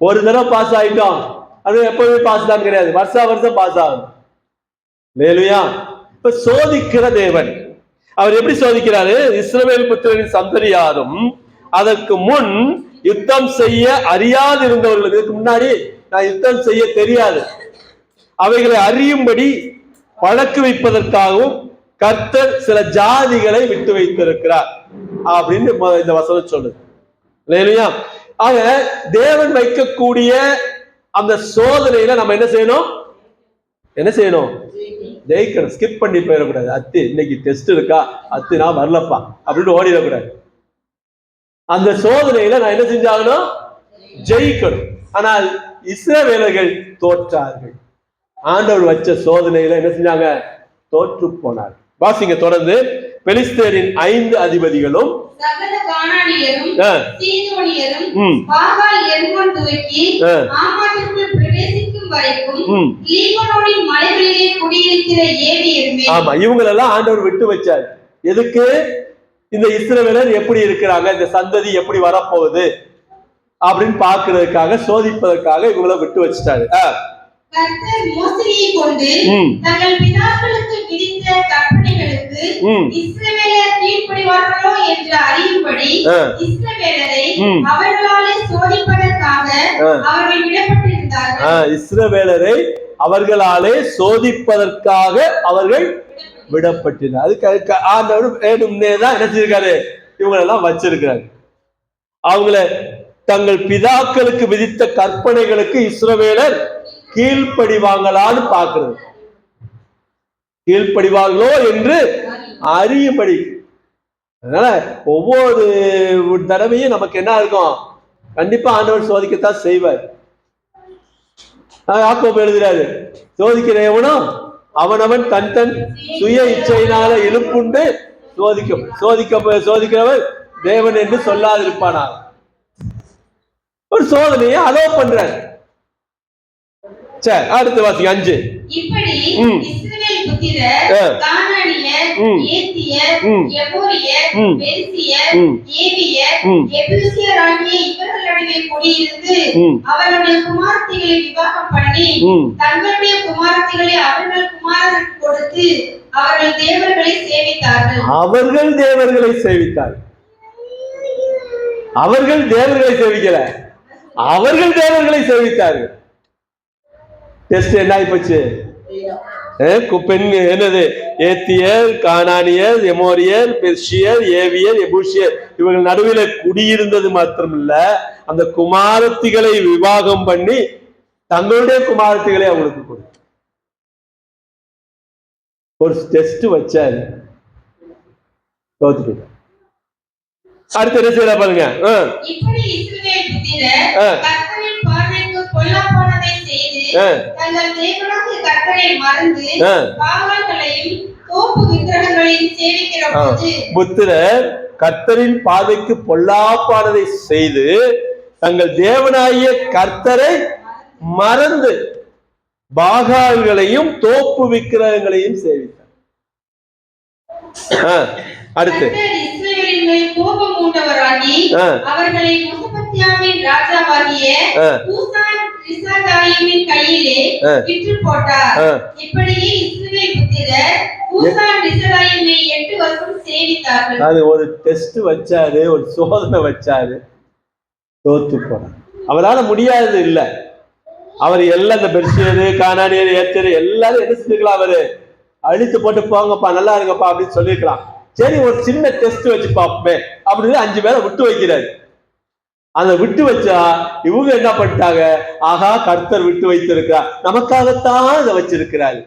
Speaker 1: ஒரு தடவை பாஸ் ஆயிட்டோம், அது எப்பவுமே பாஸ் தான் கிடையாது, வருஷம் பாஸ் ஆகும். லேலுயா. இப்ப சோதிக்கிற தேவன் அவர் எப்படி சோதிக்கிறாரு? இஸ்ரவேல் புத்திரரின் சந்ததியாரும் அதற்கு முன் யுத்தம் செய்ய அறியாதிருந்தவர்கள், இதுக்கு முன்னாடி நான் யுத்தம் செய்ய தெரியாது, அவைகளை அறியும்படி பழக்குவிப்பதற்காகவும் கர்த்தர் சில ஜாதிகளை விட்டு வைத்திருக்கிறார் அப்படின்னு இந்த வசனம் சொல்லுது. இல்லையா? ஆக தேவன் வைக்கக்கூடிய அந்த சோதனையில நம்ம என்ன செய்யணும்? என்ன செய்யணும்? ஜெயிக்கணும். ஸ்கிப் பண்ணி போயிடக்கூடாது. அத்து இன்னைக்கு டெஸ்ட் இருக்கா, அத்து நான் வரலப்பா அப்படின்னு ஓடிடக்கூடாது. அந்த சோதனையில நான் என்ன செஞ்சாகணும்? ஜெயிக்கணும். ஆனால் இஸ்ரவேலர்கள் தோற்றார்கள். ஆண்டவர் வச்ச சோதனையில என்ன செஞ்சாங்க? தோற்று போனார். வாசிங்க தொடர்ந்து. பெலிஸ்தரின் 5 அதிபதிகளும்
Speaker 2: சகல கானானியரும் சீதோனியரும் பாகால் எர்மோன் துவக்கி ஆமாத்திற்குள் பிரவேசிக்கும் வரைக்கும் லீபனோனின் மலைகளிலே குடியிருக்கிற ஏவியருமே.
Speaker 1: ஆமா, இவங்களெல்லாம் ஆண்டவர் விட்டு வச்சார். எதுக்கு? இந்த இஸ்ரவேலர் எப்படி இருக்கிறாங்க, இந்த சந்ததி எப்படி வரப்போகுது அப்படின்னு பாக்குறதுக்காக, சோதிப்பதற்காக இவங்கள விட்டு வச்சுட்டாரு.
Speaker 2: கர்த்தர் மோசேயை கொண்டு தங்கள் பிதாக்களுக்கு விதித்த கற்பனைகளுக்கு இஸ்ரவேலர் கீழ்ப்படிவார்களோ என்று அறியும்படி இஸ்ரவேலரை அவர்களாலே சோதிப்பதற்காக அவர்கள் விடப்பட்டிருந்தார்கள். இஸ்ரவேலரை அவர்களாலே சோதிப்பதற்காக அவர்கள் விடப்பட்டிருந்தார். அதுக்கு ஆண்டவர் வேணும்னே தான் என்ன செய்யிருக்காரு? இவங்களெல்லாம் வச்சிருக்கிறாரு. அவங்கள தங்கள் பிதாக்களுக்கு விதித்த கற்பனைகளுக்கு இஸ்ரவேலர் கீழ்ப்படிவாங்களான்னு பார்க்கிறது. கீழ்ப்படிவாங்களோ என்று அறியும்படி. அதனால ஒவ்வொரு தடவையும் நமக்கு என்ன இருக்கும்? கண்டிப்பா ஆண்டவர் சோதிக்கத்தான் செய்வார். யாக்கோபு எழுதுறாரு, சோதிக்கிறவனும் அவனவன் தன் தன் சுய இச்சையினால இழுப்புண்டு சோதிக்கிறவர் தேவன் என்று சொல்லாதிருப்பானார். ஒரு சோதனையை அலோ பண்றார்.
Speaker 1: சரி, அடுத்து வாசிங்க 5.
Speaker 2: இப்படி
Speaker 1: ம்.
Speaker 2: இஸ்ரவேல் புத்திரர் கானானியர்,
Speaker 1: ம்.
Speaker 2: ஏத்தியர்,
Speaker 1: ம்.
Speaker 2: எமோரியர்,
Speaker 1: ம்.
Speaker 2: பெரிசியர்,
Speaker 1: ம்.
Speaker 2: ஏவியர்,
Speaker 1: ம்.
Speaker 2: எபூசியர் ஆகிய இவர்களிடையே குடியிருந்து
Speaker 1: ம்.
Speaker 2: அவர்களுடைய குமாரத்திகளை விவாகம் பண்ணி
Speaker 1: ம்.
Speaker 2: தங்களுடைய குமாரத்திகளை அவர்கள் குமாரருக்கு கொடுத்து அவர்கள் தேவர்களை சேவித்தார்கள்.
Speaker 1: அவர்கள் தேவர்களை சேவித்தார்கள். அவர்கள் தேவர்களை சேவிக்கல, அவர்கள் தேவர்களை சேவித்தார்கள். டெஸ்ட் என்ன ஆகி போச்சு? பெண் என்னது? ஏத்தியர், கானானியர், எமோரியர், பெர்ஷியர், ஏவியர், எபூசியர் இவர்கள் நடுவில் குடியிருந்தது மாத்திரமில்ல, அந்த குமாரத்திகளை விவாகம் பண்ணி தங்களுடைய குமாரத்திகளை அவங்களுக்கு கொடு. ஒரு டெஸ்ட் வச்சாரு, தோத்துட்டு. அடுத்து என்ன செய்யற பாருங்க.
Speaker 2: இப்படி இஸ்ரவேல் புத்திரர் கர்த்தரின் பார்வைக்கு பொல்லாப்பானதை செய்து தங்கள் தேவனாகிய கர்த்தரை மறந்து பாகால்களையும் தோப்பு விக்கிரகங்களையும் சேவிக்கிற போது, புத்திரர்
Speaker 1: கர்த்தரின் பார்வைக்கு பொல்லாப்பானதை செய்து தங்கள் தேவனாகிய கர்த்தரை மறந்து பாகால்களையும் தோப்பு விக்கிரகங்களையும் சேவித்தார். அடுத்து
Speaker 2: இஸ்ரவேலின் மேல் கோபம் மூண்டவராகி அவர்களை மெசொப்பொத்தாமின் ராஜாவாகிய கூசான் ரிசாதாயிமின் கையிலே விற்று போட்டார். இப்படியே இஸ்ரவேல் புத்திரர் கூசான் ரிசாதாயிமை 8 வருஷம் சேவித்தார்கள்.
Speaker 1: அது ஒரு டெஸ்ட் வச்சாரு, ஒரு சோதனை வச்சாரு, தோத்து போனார். அவரால் முடியாது இல்ல. அவர் எல்லாம் இந்த பெர்ஷியரு, கானானியர், ஏத்தியர் எல்லாரும் என்ன செஞ்சுக்கலாம்? அவரு அழித்து போட்டு போங்கப்பா, நல்லா இருங்கப்பா அப்படின்னு சொல்லிருக்கலாம். சரி, ஒரு சின்ன டெஸ்ட் வச்சு பார்ப்போமே அப்படின்னு 5 பேரை விட்டு வைக்கிறாரு. அந்த விட்டு வச்சா இவங்க என்ன பண்ணிட்டாங்க? ஆகா, கர்த்தர் விட்டு வைத்திருக்கிறார், நமக்காகத்தான் இதை வச்சிருக்கிறாரு.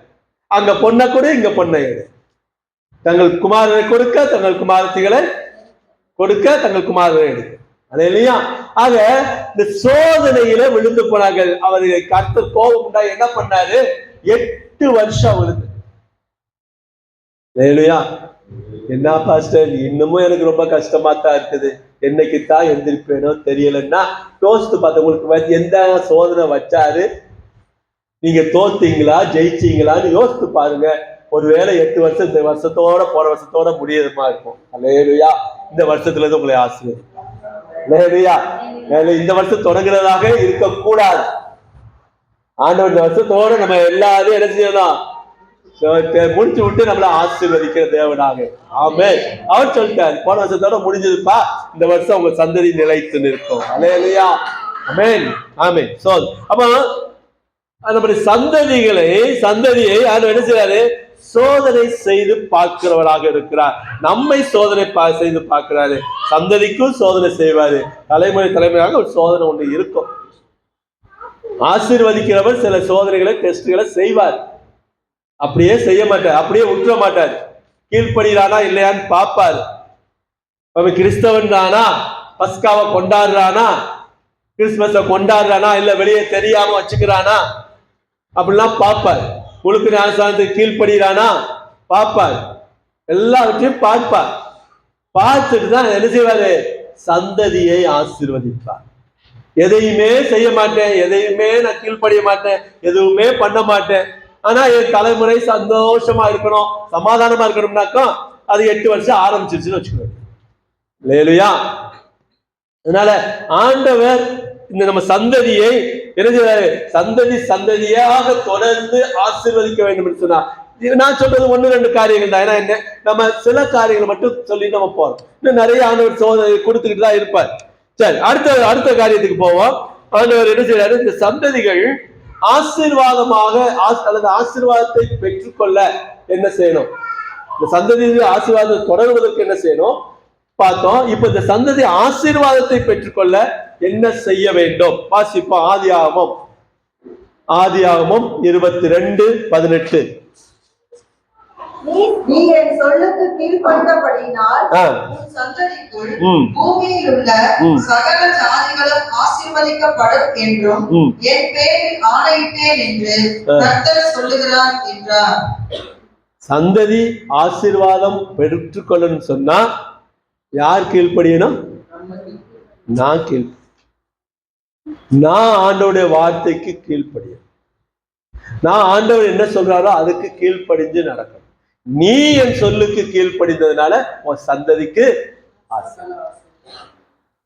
Speaker 1: அங்க பொண்ணை கொடு, இங்க பொண்ணை எடு. தங்கள் குமாரனை கொடுக்க, தங்கள் குமாரத்திகளை கொடுக்க, தங்கள் குமாரனை எடுக்க. அது இல்லையா? ஆக இந்த சோதனையில விழுந்து போனார்கள். அவருக்கு கர்த்தர் கோபம் உண்டா என்ன பண்ணாரு? 8 வருஷம் விழுந்து. இல்லையா? என்ன பாஸ்டர், இன்னமும் எனக்கு ரொம்ப கஷ்டமா தான் இருக்குது, என்னைக்கு தான் எந்திரிப்பேனோ தெரியலன்னா யோசித்து பார்த்து உங்களுக்கு எந்த சோதனை வச்சாரு, நீங்க தோத்தீங்களா ஜெயிச்சீங்களான்னு யோசித்து பாருங்க. ஒருவேளை 8 வருஷம் இந்த வருஷத்தோட போற வருஷத்தோட முடியறமா இருக்கும். அல்லேலூயா. இந்த வருஷத்துல இருந்து உங்களை ஆசீர்வதிப்பார். அல்லேலூயா. இந்த வருஷம் தொடங்குறதாக இருக்கக்கூடாது. ஆண்டவர் இந்த வருஷத்தோட நம்ம எல்லாரும் என்ன செய்யலாம்? முடிச்சு விட்டு நம்மள ஆசீர்வதிக்கிற தேவனாக. ஆமென். அவர் சொல்லிட்டாரு, போன வருஷத்தோட முடிஞ்சதுப்பா, இந்த வருஷம் உங்க சந்ததி நிலைத்து நிற்கும். அல்லேலூயா. ஆமென். ஆமென். சோ அப்ப நம்முடைய சந்ததியை ஆண்டவர் என்ன செய்யறாரு? சோதனை செய்து பார்க்கிறவராக இருக்கிறார். நம்மை சோதனை செய்து பார்க்கிறாரு. சந்ததிக்கும் சோதனை செய்வாரு. தலைமுறையாக ஒரு சோதனை ஒண்ணு இருக்கும். ஆசீர்வதிக்கிறவர் சில சோதனைகளை, டெஸ்ட்களை செய்வார். அப்படியே செய்ய மாட்டார், அப்படியே விட்டுற மாட்டார். கீழ்ப்படுகிறானா இல்லையான்னு பார்ப்பாரு. அவன் கிறிஸ்தவன் தானா, பஸ்காவை கொண்டாடுறானா, கிறிஸ்துமஸ கொண்டாடுறானா, இல்ல வெளியே தெரியாம வச்சுக்கிறானா அப்படிலாம் பார்ப்பார். முழுக்க ஞானஸ்தானத்துக்கு கீழ்ப்படுகிறானா பார்ப்பார். எல்லாவற்றையும் பார்ப்பார். பார்த்துட்டு தான் என்ன செய்வாரு? சந்ததியை ஆசீர்வதிப்பார். எதையுமே செய்ய மாட்டேன், எதையுமே நான் கீழ்ப்படிய மாட்டேன், எதுவுமே பண்ண மாட்டேன், ஆனா என் தலைமுறை சந்தோஷமா இருக்கணும், சமாதானமா இருக்கணும்னாக்கா அது 8 வருஷம் ஆரம்பிச்சிருச்சுன்னு வச்சுக்கோங்க. இல்லையா? அதனால ஆண்டவர் இந்த நம்ம சந்ததியை என்ன செய்வாரு? சந்ததியாக தொடர்ந்து ஆசீர்வதிக்க வேண்டும் என்று சொன்னா, நான் சொல்றது 1-2 காரியங்கள் தான். ஏன்னா என்ன, நம்ம சில காரியங்களை மட்டும் சொல்லி நம்ம போறோம். இன்னும் நிறைய ஆண்டவர் சோதனை கொடுத்துக்கிட்டு தான் இருப்பார். சரி, அடுத்த காரியத்துக்கு போவோம். ஆண்டவர் என்ன செய்யறாரு? இந்த சந்ததிகள் ஆசீர்வாதமாக அல்லது ஆசீர்வாதத்தை பெற்றுக்கொள்ள என்ன செய்யணும்? இந்த சந்ததி ஆசீர்வாதத்தை தொடர்வதற்கு என்ன செய்யணும் பார்த்தோம். இப்ப இந்த சந்ததி ஆசீர்வாதத்தை பெற்றுக்கொள்ள என்ன செய்ய வேண்டும்? வாசிப்போம். ஆதியாகமம் 22:18.
Speaker 3: நீ என் சொல்லுக்கு கீழ்ப்படிந்தபடியினால் உன் சந்ததிக்குள் பூமியில் உள்ள சகல ஜாதிகளும் ஆசீர்வதிக்கப்படும் என்றும் என் பேரில் ஆணையிட்டேன் என்று கர்த்தர் சொல்லுகிறார் என்றார்.
Speaker 1: சந்ததி ஆசீர்வாதம் பெற்றுக்கொள்ளணும் சொன்னா யார் கீழ்ப்படியணும்? நான் ஆண்டோடைய வார்த்தைக்கு கீழ்ப்படியணும். நான் ஆண்டவர் என்ன சொல்றாரோ அதுக்கு கீழ்ப்படிஞ்சு நடக்கணும். நீ என் சொல்லுக்கு கீழ்ப்படிந்ததுனால உன் சந்ததிக்கு ஆசை.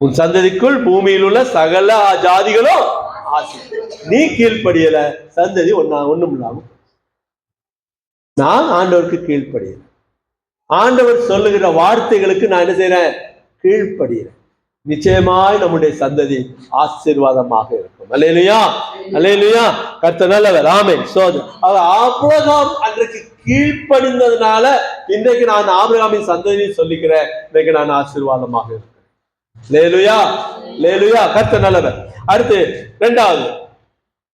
Speaker 1: உன் சந்ததிக்குள் பூமியில் உள்ள சகல ஜாதிகளும் ஆசை. நீ கீழ்ப்படியல, சந்ததி ஒண்ணும் இல்லாம. நான் ஆண்டவருக்கு கீழ்ப்படியல, ஆண்டவர் சொல்லுகிற வார்த்தைகளுக்கு நான் என்ன செய்யறேன்? கீழ்ப்படுகிறேன். நிச்சயமாய் நம்முடைய சந்ததி ஆசீர்வாதமாக இருக்கும். அல்லேலூயா, அல்லேலூயா. கர்த்தர் நல்லவர். ஆமென். ஆபிரகாம் அன்றைக்கு கீழ்ப்படிந்ததுனால இன்றைக்கு நான் ஆபிரகாமின் சந்ததியை சொல்லிக்கிறேன். இன்றைக்கு நான் ஆசீர்வாதமாக இருக்கேன். அல்லேலூயா, அல்லேலூயா. கர்த்தர் நல்லவர். அடுத்து இரண்டாவது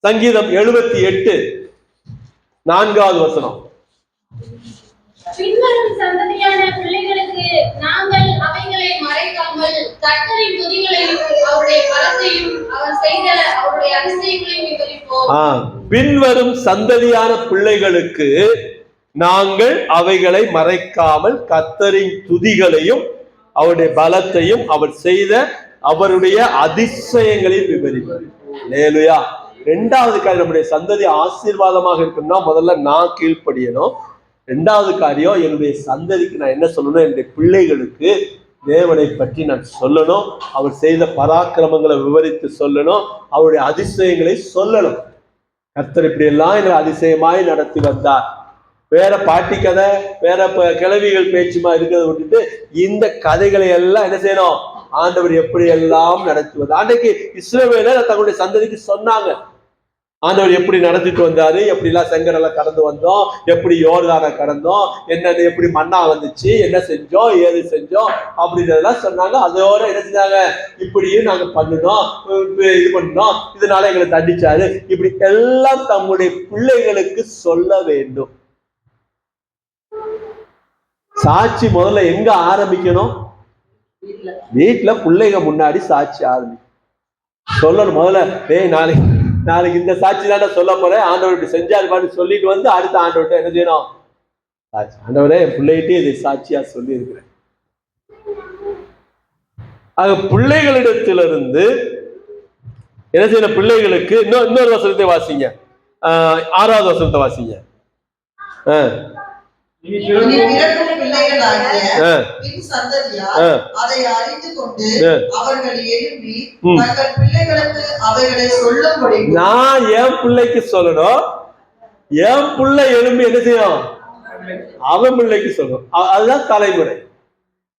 Speaker 1: சங்கீதம் 78 4வது வசனம்.
Speaker 2: பின்வரும் சந்ததியான பிள்ளைகளுக்கு நாங்கள் அவைகளை மறைக்காமல் கர்த்தரின் துதிகளையும் அவருடைய பலத்தையும் அவர் செய்த அவருடைய அதிசயங்களையும் விவரிப்போம்.
Speaker 1: பின்வரும் சந்ததியான பிள்ளைகளுக்கு நாங்கள் அவைகளை மறைக்காமல் கர்த்தரின் துதிகளையும் அவருடைய பலத்தையும் அவர் செய்த அவருடைய அதிசயங்களையும் விவரிப்போம். அல்லேலூயா. இரண்டாவது காரியம், நம்முடைய சந்ததி ஆசீர்வாதமாக இருக்குன்னா முதல்ல நான் கீழ்ப்படியணும். ரெண்டாவது காரியம், என்னுடைய சந்ததிக்கு நான் என்ன சொல்லணும்? என்னுடைய பிள்ளைகளுக்கு தேவனை பற்றி நான் சொல்லணும். அவர் செய்த பராக்கிரமங்களை விவரித்து சொல்லணும். அவருடைய அதிசயங்களை சொல்லணும். கர்த்தர் இப்படி எல்லாம் எங்களை அதிசயமாய் நடத்தி வந்தார். வேற பாட்டி கதை, வேற கிழவிகள் பேச்சுமா இருக்கிறத விட்டுட்டு இந்த கதைகளை எல்லாம் என்ன செய்யணும்? ஆண்டவர் எப்படி எல்லாம் நடத்தி வந்தார். அன்றைக்கு இஸ்ரவேலர் தங்களுடைய சந்ததிக்கு சொன்னாங்க, ஆண்டவர் எப்படி நடத்திட்டு வந்தாரு, எப்படி எல்லாம் செங்கடலை கடந்து வந்தோம், எப்படி யோர்தானை கடந்தோம், என்னென்ன எப்படி மண்ணா வந்துச்சு, என்ன செஞ்சோம், ஏது செஞ்சோம் அப்படின்றதெல்லாம் சொன்னாங்க. அதோட என்ன செஞ்சாங்க? இப்படியும் நாங்க பண்ணணும், இது பண்ணோம், இதனால எங்களை தண்டிச்சாரு, இப்படி எல்லாம் தம்முடைய பிள்ளைகளுக்கு சொல்ல வேண்டும். சாட்சி முதல்ல எங்க ஆரம்பிக்கணும்? வீட்டுல பிள்ளைங்க முன்னாடி சாட்சி ஆரம்பிக்கணும். சொல்லணும் முதல்ல, நாளைக்கு இந்த சாட்சி தானே சொல்ல போறேன், ஆண்டவர் இப்படி செஞ்சாரு பாரு சொல்லிட்டு வந்து அடுத்த ஆண்டவர்கிட்ட என்ன செய்யணும்? சாட்சி. ஆண்டவரே, என் பிள்ளைகிட்டே இதை சாட்சியா சொல்லி இருக்கிறேன். ஆக பிள்ளைகளிடத்திலிருந்து என்ன செய்யணும்? பிள்ளைகளுக்கு இன்னொரு வசனத்தை வாசிங்க, 6வது வசனத்தை வாசிங்க. நான் என் பிள்ளைக்கு சொல்லணும், என் பிள்ளை எழும்பி என்ன செய்யும்? அவன் பிள்ளைக்கு சொல்லணும். அதுதான் தலைமுறை.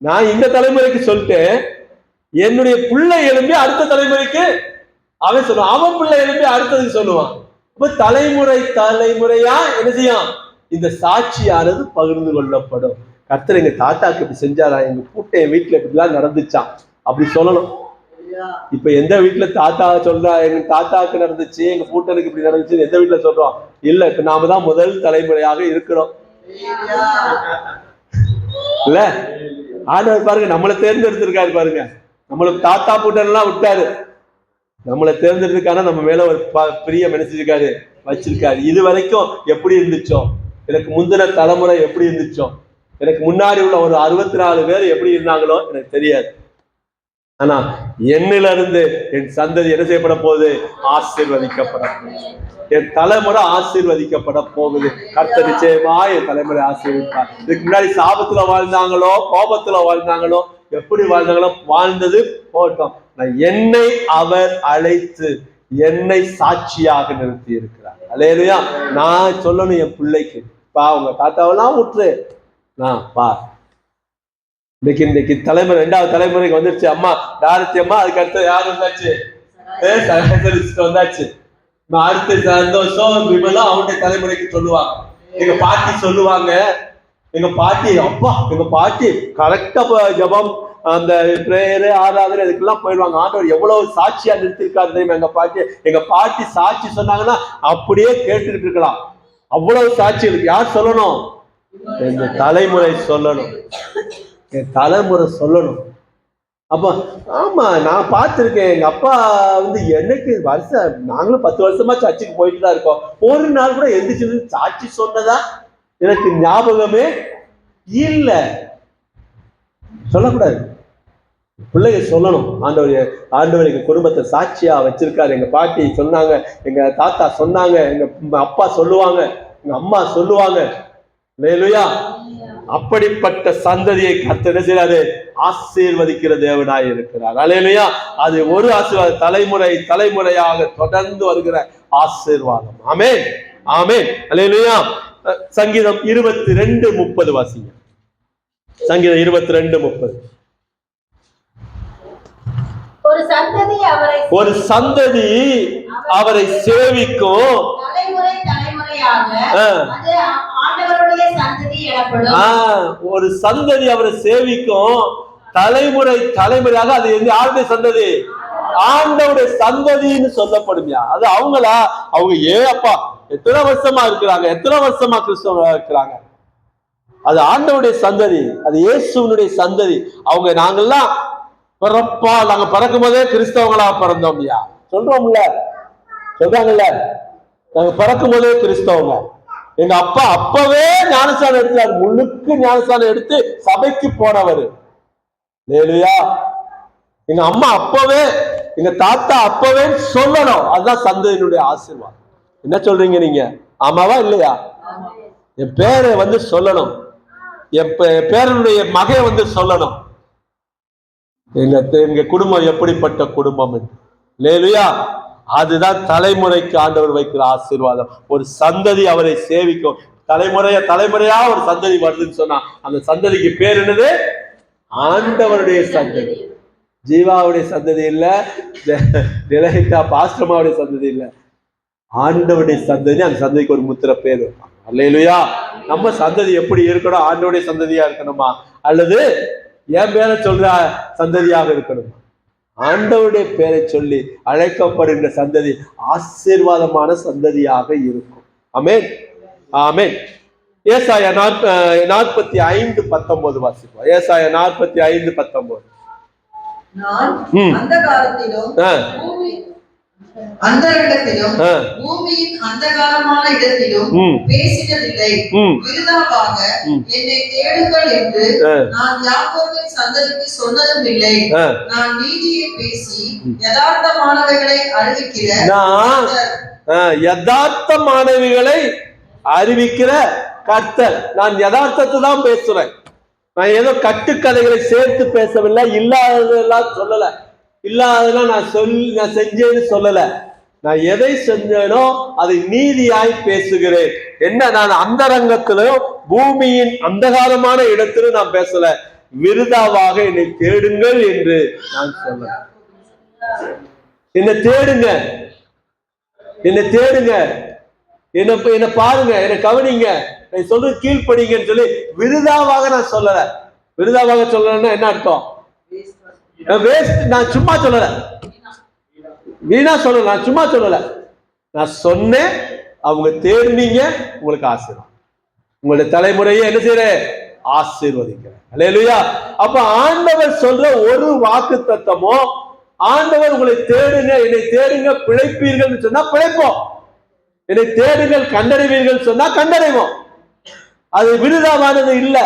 Speaker 1: நான் இந்த தலைமுறைக்கு சொல்லிட்டேன், என்னுடைய பிள்ளை எழும்பி அடுத்த தலைமுறைக்கு அவன் சொல்லுவான், அவன் பிள்ளை எழும்பி அடுத்ததுக்கு சொல்லுவான். அப்ப தலைமுறையா என்ன செய்யும்? இந்த சாட்சியானது பகிர்ந்து கொள்ளப்படும். கர்த்தர் எங்க தாத்தாக்கு இப்படி செஞ்சாரா, எங்க கூட்ட என் வீட்டுல இப்படிலாம் நடந்துச்சான் அப்படி சொல்லணும். இப்ப எந்த வீட்டுல தாத்தா சொல்றா எங்க தாத்தாக்கு நடந்துச்சு, எங்க கூட்டனுக்கு இப்படி நடந்துச்சு எந்த வீட்டுல சொல்றோம்? இல்ல, இப்ப நாம தான் முதல் தலைமுறையாக இருக்கிறோம். இல்ல, ஆண்டவர் பாருங்க நம்மளை தேர்ந்தெடுத்திருக்காரு பாருங்க. நம்மளுக்கு தாத்தா கூட்டன் எல்லாம் விட்டாரு, நம்மளை தேர்ந்தெடுத்துக்கான நம்ம மேல ஒரு பிரியம் நினைச்சிருக்காரு, வச்சிருக்காரு. இது வரைக்கும் எப்படி இருந்துச்சோ, எனக்கு முந்தின தலைமுறை எப்படி இருந்துச்சோ, எனக்கு முன்னாடி உள்ள ஒரு 64 பேர் எப்படி இருந்தாங்களோ எனக்கு தெரியாது. ஆனா என்னில இருந்து என் சந்ததி என்ன செய்யப்பட போகுது? ஆசீர்வதிக்கப்பட போகுது. என் தலைமுறை ஆசீர்வதிக்கப்பட போகுது. கர்த்தர் நிச்சயமா என் தலைமுறை ஆசீர்வதிப்பார். இதுக்கு முன்னாடி சாபத்துல வாழ்ந்தாங்களோ, கோபத்துல வாழ்ந்தாங்களோ, எப்படி வாழ்ந்தாங்களோ, வாழ்ந்தது போட்டோம். என்னை அவர் அழைத்து என்னை சாட்சியாக நிறுத்தி இருக்கிறார். அல்லேலூயா. நான் சொல்லணும் என் பிள்ளைக்கு, பா உங்க தாத்தாவெல்லாம் விட்டுரு, நான் பா இன்னைக்கு தலைமுறை 2வது தலைமுறைக்கு வந்துருச்சு. அம்மா டாரத்தி அம்மா, அதுக்கு அடுத்து யார் வந்தாச்சு? வந்தாச்சு. அடுத்த சந்தோஷம் விமலா அவனுடைய தலைமுறைக்கு சொல்லுவாங்க. எங்க பாட்டி சொல்லுவாங்க, எங்க பாட்டி அப்பா எங்க பாட்டி கரெக்டா ஜபம் அந்த பிரேயரு ஆராதனை இதுக்கெல்லாம் போயிடுவாங்க. ஆண்டவர் எவ்வளவு சாட்சியா நிறுத்திருக்காரு தெரியுமா? எங்க பாட்டி சாட்சி சொன்னாங்கன்னா அப்படியே கேட்டுக்கிட்டு இருக்கலாம். அவ்வளவு சாட்சி இருக்கு. யார் சொல்லணும்? எங்க தலைமுறை சொல்லணும், என் தலைமுறை சொல்லணும். அப்ப ஆமா, நான் பார்த்திருக்கேன். எங்க அப்பா என்னைக்கு நாங்களும் 10 வருஷமா சர்ச்சுக்கு போயிட்டு தான் இருக்கோம். ஒரு நாள் கூட எந்திரிச்சு சாட்சி சொன்னதா எனக்கு ஞாபகமே இல்ல. சொல்லக்கூடாது. பிள்ளைங்க சொல்லணும், ஆண்டவர் எங்க குடும்பத்தை சாட்சியா வச்சிருக்காரு. எங்க பாட்டி சொன்னாங்க, எங்க தாத்தா சொன்னாங்க, எங்க அப்பா சொல்லுவாங்க, எங்க அம்மா சொல்லுவாங்க. அல்லேலூயா. அப்படிப்பட்ட சந்ததியை கர்த்தர் என்ன செய்றாரு? ஆசீர்வதிக்கிற தேவனாய் இருக்கிறார். அல்லேலூயா. அது ஒரு ஆசீர்வாதம், தலைமுறை தலைமுறையாக தொடர்ந்து வருகிற ஆசீர்வாதம். ஆமென், ஆமென். அல்லேலூயா. சங்கீதம் 22:30 வாசிங்க. சங்கீதம் 22:30. ஒரு சந்ததி அவரை சேவிக்கும்,
Speaker 3: தலைமுறை தலைமுறையாக அது ஆண்டவருடைய சந்ததி எனப்படும்.
Speaker 1: ஒரு சந்ததி அவரை சேவிக்கும், தலைமுறை தலைமுறையாக. அது யாருடைய சந்ததி? ஆண்டவருடைய சந்ததின்னு சொல்லப்படுமியா. அது அவங்களா? அவங்க அப்பா எத்தனை வருஷமா இருக்கிறாங்க, எத்தனை வருஷமா கிறிஸ்தவங்களா இருக்கிறாங்க. அது ஆண்டவருடைய சந்ததி, அது இயேசுவினுடைய சந்ததி. அவங்க நாங்கெல்லாம் நாங்க பிறக்கும் போதே கிறிஸ்தவங்களா பிறந்தோம்யா சொல்றோம்ல, சொல்றாங்கல்ல. நாங்க பிறக்கும் போதே கிறிஸ்தவங்க. எங்க அப்பா அப்பவே ஞானஸ்தானம் எடுத்தாரு, முழுக்க ஞானஸ்தானம் எடுத்து சபைக்கு போனவர். அல்லேலூயா. எங்க அம்மா அப்பவே, எங்க தாத்தா அப்பவே சொல்லணும். அதுதான் சந்ததியினுடைய ஆசீர்வாதம். என்ன சொல்றீங்க நீங்க? ஆமாவா இல்லையா? என் பேரை சொல்லணும், என் பேரனுடைய மகன் சொல்லணும், எங்க குடும்பம் எப்படிப்பட்ட குடும்பம். அல்லேலூயா. அதுதான் தலைமுறைக்கு ஆண்டவர் வைக்கிற ஆசீர்வாதம். ஒரு சந்ததி அவரை சேவிக்கும், தலைமுறையா ஒரு சந்ததி வருதுன்னு சொன்னா அந்த சந்ததிக்கு பேர் என்னது? ஆண்டவருடைய சந்ததி. ஜீவாவுடைய சந்ததி இல்ல, நிலைக்கா பாஸ்டமாவுடைய சந்ததி இல்ல, ஆண்டவருடைய சந்ததி. அந்த சந்ததிக்கு ஒரு முத்திர பேர். அல்லேலூயா. நம்ம சந்ததி எப்படி இருக்கணும்? ஆண்டவருடைய சந்ததியா இருக்கணுமா, அல்லது என் பேரை சொல்ற சந்ததியாக இருக்கணுமா? ஆண்டவருடைய பேரை சொல்லி அழைக்கப்படுகின்ற சந்ததி ஆசீர்வாதமான சந்ததியாக இருக்கும். ஆமென், ஆமென். ஏசாயா 45:19 வாசிப்போம். ஏசாயா 45:19.
Speaker 4: நான் அந்த காலத்திலும் அந்த இடத்திலும் பூமியின் அந்தகாரமான இடத்திலும் பேசினதில்லை. விருதாவாக என்னை தேடுங்கள் என்று நான் யாக்கோபின் சந்ததிக்கு சொன்னதும் இல்லை. நான் நீதியை பேசி யதார்த்தமானவைகளை அறிவிக்கிற
Speaker 1: யதார்த்தமானவைகளை அறிவிக்கிற கர்த்தர். நான் யதார்த்தத்தை தான் பேசுறேன். நான் ஏதோ கட்டுக்கதைகளை சேர்த்து பேசவில்லை, இல்லாததெல்லாம் சொல்லல, இல்லாததெல்லாம் நான் செஞ்சேன்னு சொல்லல. நான் எதை செஞ்சேனோ அதை நீதியாய் பேசுகிறேன். என்ன, நான் அந்தரங்கத்திலும் பூமியின் அந்தகாரமான இடத்திலும் நான் பேசல. விருதாவாக என்னை தேடுங்கள் என்று நான் சொல்ல. என்னை தேடுங்க, என்னை தேடுங்க, என்ன பாருங்க, என்னை கவனிங்க, நான் சொல்றது கீழ்ப்படிங்கன்னு சொல்லி விருதாவாக நான் சொல்லல. விருதாவாக சொல்லலன்னா என்ன அர்த்தம்? நான் சும்மா சொல்லல, வீணா சொல்லல, நான் சும்மா சொல்லல. நான் சொன்னேன், அவங்க தேடினீங்க, உங்களுக்கு ஆசீர்வாதம். உங்களுடைய தலைமுறையை என்ன செய்யற? ஆசீர்வதிக்கிறேன். அல்லேலூயா. அப்ப ஆண்டவர் சொல்ற ஒரு வாக்கு தத்தமோ, ஆண்டவர் உங்களை தேடுங்க, என்னை தேடுங்க பிழைப்பீர்கள் சொன்னா பிழைப்போம், என்னை தேடுங்கள் கண்டறிவீர்கள் சொன்னா கண்டறிவோம். அது விருதாவானது இல்ல.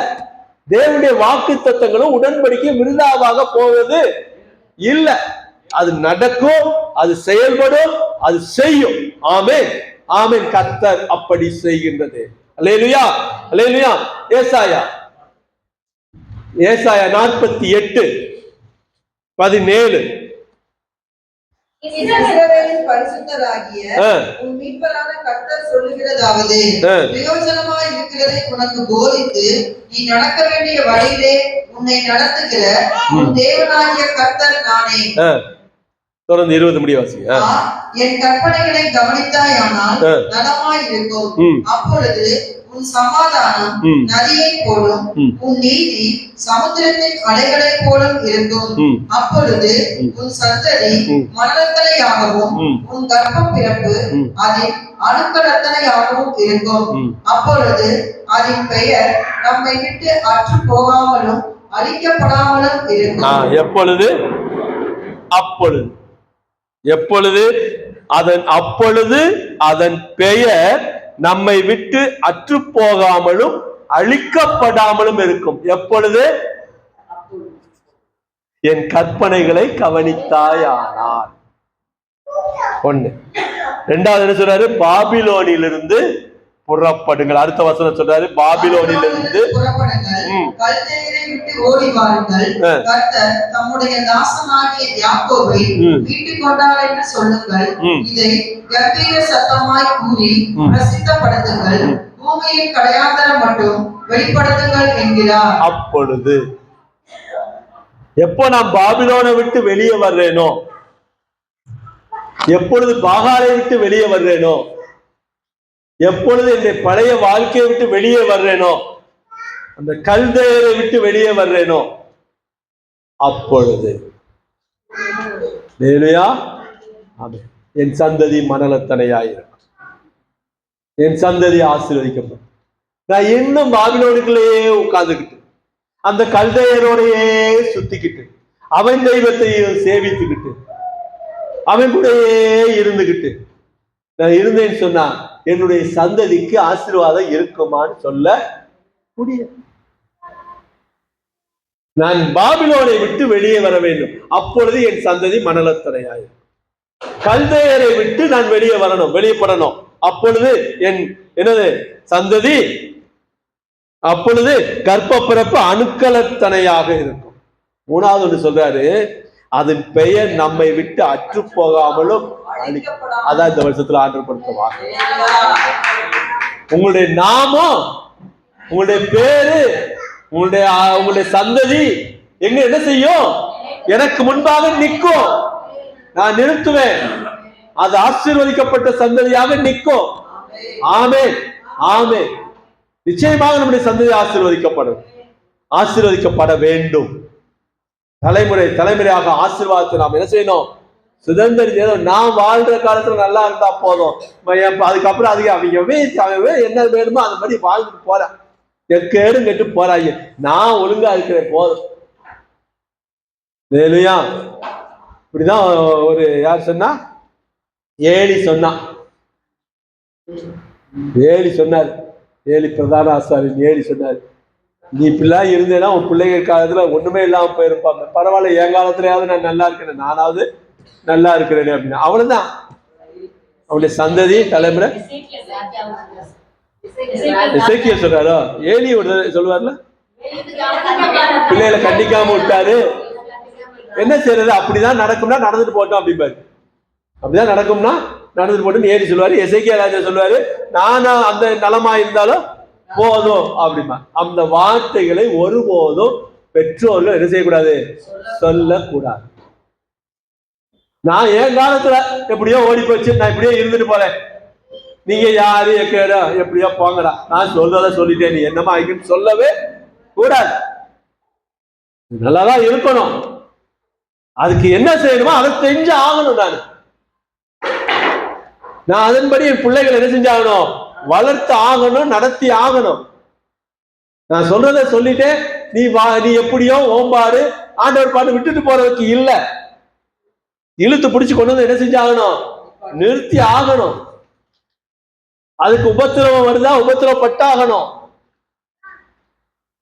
Speaker 1: தேவனுடைய வாக்கு தத்தங்களும் உடன்படிக்கை விருதாவாக போவது இல்ல. அது நடக்கும், அது செயல்படும், அது செய்யும். ஆமென், ஆமென். கர்த்தர் அப்படி செய்கின்றது. அல்லேலூயா, அல்லேலூயா. ஏசாயா 48:17.
Speaker 4: இஸ்ரவேலின் பரிசுத்தராகிய உன் மீட்பரான கர்த்தர் சொல்லுகிறதாவது, பிரயோஜனமாய் இருக்கிறதை உனக்கு போதித்து நீ நடக்க வேண்டிய வழியிலே உன்னை நடத்துகிற உன் தேவனாகிய கர்த்தர் நானே.
Speaker 1: தொடர்ந்து 20 முடிவாசிங்க.
Speaker 4: என் கற்பனைகளை கவனித்தாயானால் நலமாய் இருக்கும். அப்பொழுது உன் சமாதானம் நதியை போலும், உன் நீதி சமுத்திரத்தின் அலைகளை போலும் இருக்கும். அப்பொழுது உன் சந்ததி மரணத்தனையாகவும் உன் கர்ப்ப பிறப்பு அதில் அணுக்கடத்தனையாகவும் இருக்கும். அப்பொழுது அதன் பெயர் நம்மை விட்டு அற்று போகாமலும் அழிக்கப்படாமலும் இருக்கும்.
Speaker 1: எப்பொழுது? அப்பொழுது. எப்பொழுது? அப்பொழுது அதன் பெயர் நம்மை விட்டு அற்று போகாமலும் அழிக்கப்படாமலும் இருக்கும். எப்பொழுது? என் கற்பனைகளை கவனித்தாயானார். ஒண்ணு. ரெண்டாவது என்ன சொல்றாரு? பாபிலோனிலிருந்து புறப்படுங்கள். அடுத்த வசனம் சொல்றாரு, பாபிலோனிலிருந்து
Speaker 4: கல்தேயரை விட்டு ஓடி வாருங்கள். கர்த்தர் தம்முடைய தாசனாகிய யாக்கோபை மீட்டுக் கொண்டார் என்று சொல்லுங்கள். இதை கம்பீர சத்தமாய் கூறி பிரசித்தப்படுத்துங்கள். பூமியின் கடையாந்தரம் மட்டும் வெளிப்படுத்துங்கள் என்கிறார்.
Speaker 1: அப்பொழுது எப்போ நான் பாபிலோனை விட்டு வெளியே வர்றேனோ, எப்பொழுது பாகாலை விட்டு வெளியே வர்றேனோ, எப்பொழுது என்னுடைய பழைய வாழ்க்கையை விட்டு வெளியே வர்றேனோ, அந்த கல்தேயரை விட்டு வெளியே வர்றேனோ, அப்பொழுது என் சந்ததி மணலத்தனையாயிருக்கும், என் சந்ததி ஆசீர்வதிக்கப்படும். நான் இன்னும் பாபிலோனுக்குள்ளேயே உட்கார்ந்துக்கிட்டு அந்த கல்தேயரோடையே சுத்திக்கிட்டு அவன் தெய்வத்தையும் சேவித்துக்கிட்டு அவன் கூடயே இருந்துகிட்டு நான் இருந்தேன்னு சொன்னா என்னுடைய சந்ததிக்கு ஆசீர்வாதம் இருக்குமான்னு சொல்ல முடியும். நான் பாபிலோனை விட்டு வெளியே வர வேண்டும், அப்பொழுது என் சந்ததி மணலத்தனையாயிருக்கும். கல்தேயரை விட்டு நான் வெளியே வரணும், வெளியப்படணும், அப்பொழுது என் என்னது சந்ததி, அப்பொழுது கர்ப்ப பிறப்பு அணுக்களத்தனையாக இருக்கும். மூணாவது ஒன்று சொல்றாரு, அதன் பெயர் நம்மை விட்டு அற்று போகாமலும் அதான் இந்த வருஷத்துல ஆற்றப்படுத்துவா. உங்களுடைய நாமம், உங்களுடைய பேரு, உங்களுடைய சந்ததி எங்க என்ன செய்யும்? எனக்கு முன்பாக நிற்கும். நான் நிறுத்துவேன், அது ஆசீர்வதிக்கப்பட்ட சந்ததியாக நிற்கும். ஆமென், ஆமென். நிச்சயமாக நம்முடைய சந்ததி ஆசீர்வதிக்கப்படும், ஆசீர்வதிக்கப்பட வேண்டும். தலைமுறை தலைமுறையாக ஆசீர்வாதத்தை நாம் என்ன செய்யணும்? சுதந்திரம். நான் வாழ்ற காலத்துல நல்லா இருந்தா போதும், அதுக்கப்புறம் அவங்க என்ன வேணுமோ அந்த மாதிரி வாழ்ந்துட்டு போறேன், எக்கேடும் கெட்டு போறாங்க, நான் ஒழுங்கா இருக்கிறேன் போதும். இல்லையா? இப்படிதான் ஒரு யார் சொன்னா? ஏலி சொன்னான். ஏலி சொன்னார், ஏலி பிரதான ஆசாரியன் ஏலி சொன்னார், நீ இப்படிலாம் இருந்தேன்னா உன் பிள்ளைகள் காலத்துல ஒண்ணுமே இல்லாம போயிருப்பாங்க, பரவாயில்ல என் காலத்துலயாவது நான் நல்லா இருக்கிறேன், நானாவது நல்லா இருக்கிறேன் அப்படின்னு. அவ்வளவுதான் அவனுடைய சந்ததி தலைமுறை. எசேக்கியேல் சொல்றாரோ, ஏலி சொல்லுவார்ல, பிள்ளைகளை கண்டிக்காம விட்டாரு, என்ன செய்யறது? அப்படிதான் நடக்கும்னா நடந்துட்டு போட்டோம் அப்படிம்பாரு. அப்படிதான் நடக்கும்னா நடந்துட்டு போட்டு ஏறி சொல்லுவாரு. எசேக்கியேல் ராஜா சொல்லுவாரு, நானா அந்த நலமா இருந்தாலும் போதும் அப்படிமா. அந்த வார்த்தைகளை ஒருபோதும் பெற்றோர்கள் என்ன செய்யக்கூடாது? சொல்லக்கூடாது. நான் என் காலத்துல எப்படியோ ஓடி போச்சு, நான் இப்படியோ இருந்துட்டு போறேன், நீங்க யாரு எக்கேடா எப்படியோ போங்கடா, நான் சொல்றத சொல்லிட்டேன், நீ என்னமா ஆகின்னு சொல்லவே கூடாது. நல்லாதான் இருக்கணும். அதுக்கு என்ன செய்யணுமோ அதை செஞ்சு ஆகணும். நான் அதன்படி என் பிள்ளைகள் என்ன செஞ்சாகணும்? வளர்த்து ஆகணும், நடத்தி ஆகணும். நான் சொல்றத சொல்லிட்டே நீ எப்படியோ ஓம்பாரு ஆண்டவர் பாட்டு விட்டுட்டு போறதுக்கு இல்ல, இழுத்து பிடிச்சு கொண்டு வந்து என்ன செஞ்சாகணும்? நிறுத்தி ஆகணும். அதுக்கு உபத்திரவம் வருதா? உபத்திரவப்பட்டாகணும்.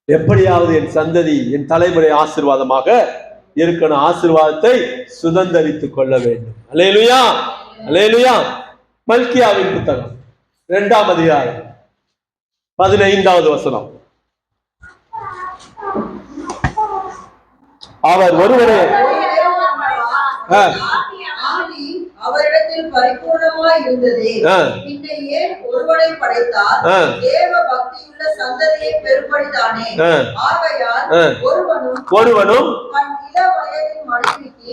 Speaker 1: எப்படியாவது என் சந்ததி, என் தலைமுறை ஆசீர்வாதமாக இருக்கணும், ஆசீர்வாதத்தை சுதந்தரித்துக் கொள்ள வேண்டும். அல்லேலூயா, அல்லேலூயா. மல்கியாவின் புத்தகம் 2ஆம் அதிகாரம் 15வது வசனம். அவர் ஒருவரே
Speaker 4: அவரிடத்தில் பரிபூர்ணமாய் இருந்ததே, பின்ன ஏன் ஒருவனை படைத்தார்? தேவ பக்தியுள்ள சந்ததியை பெரும்படிதானே. ஆகையால் ஒருவனும்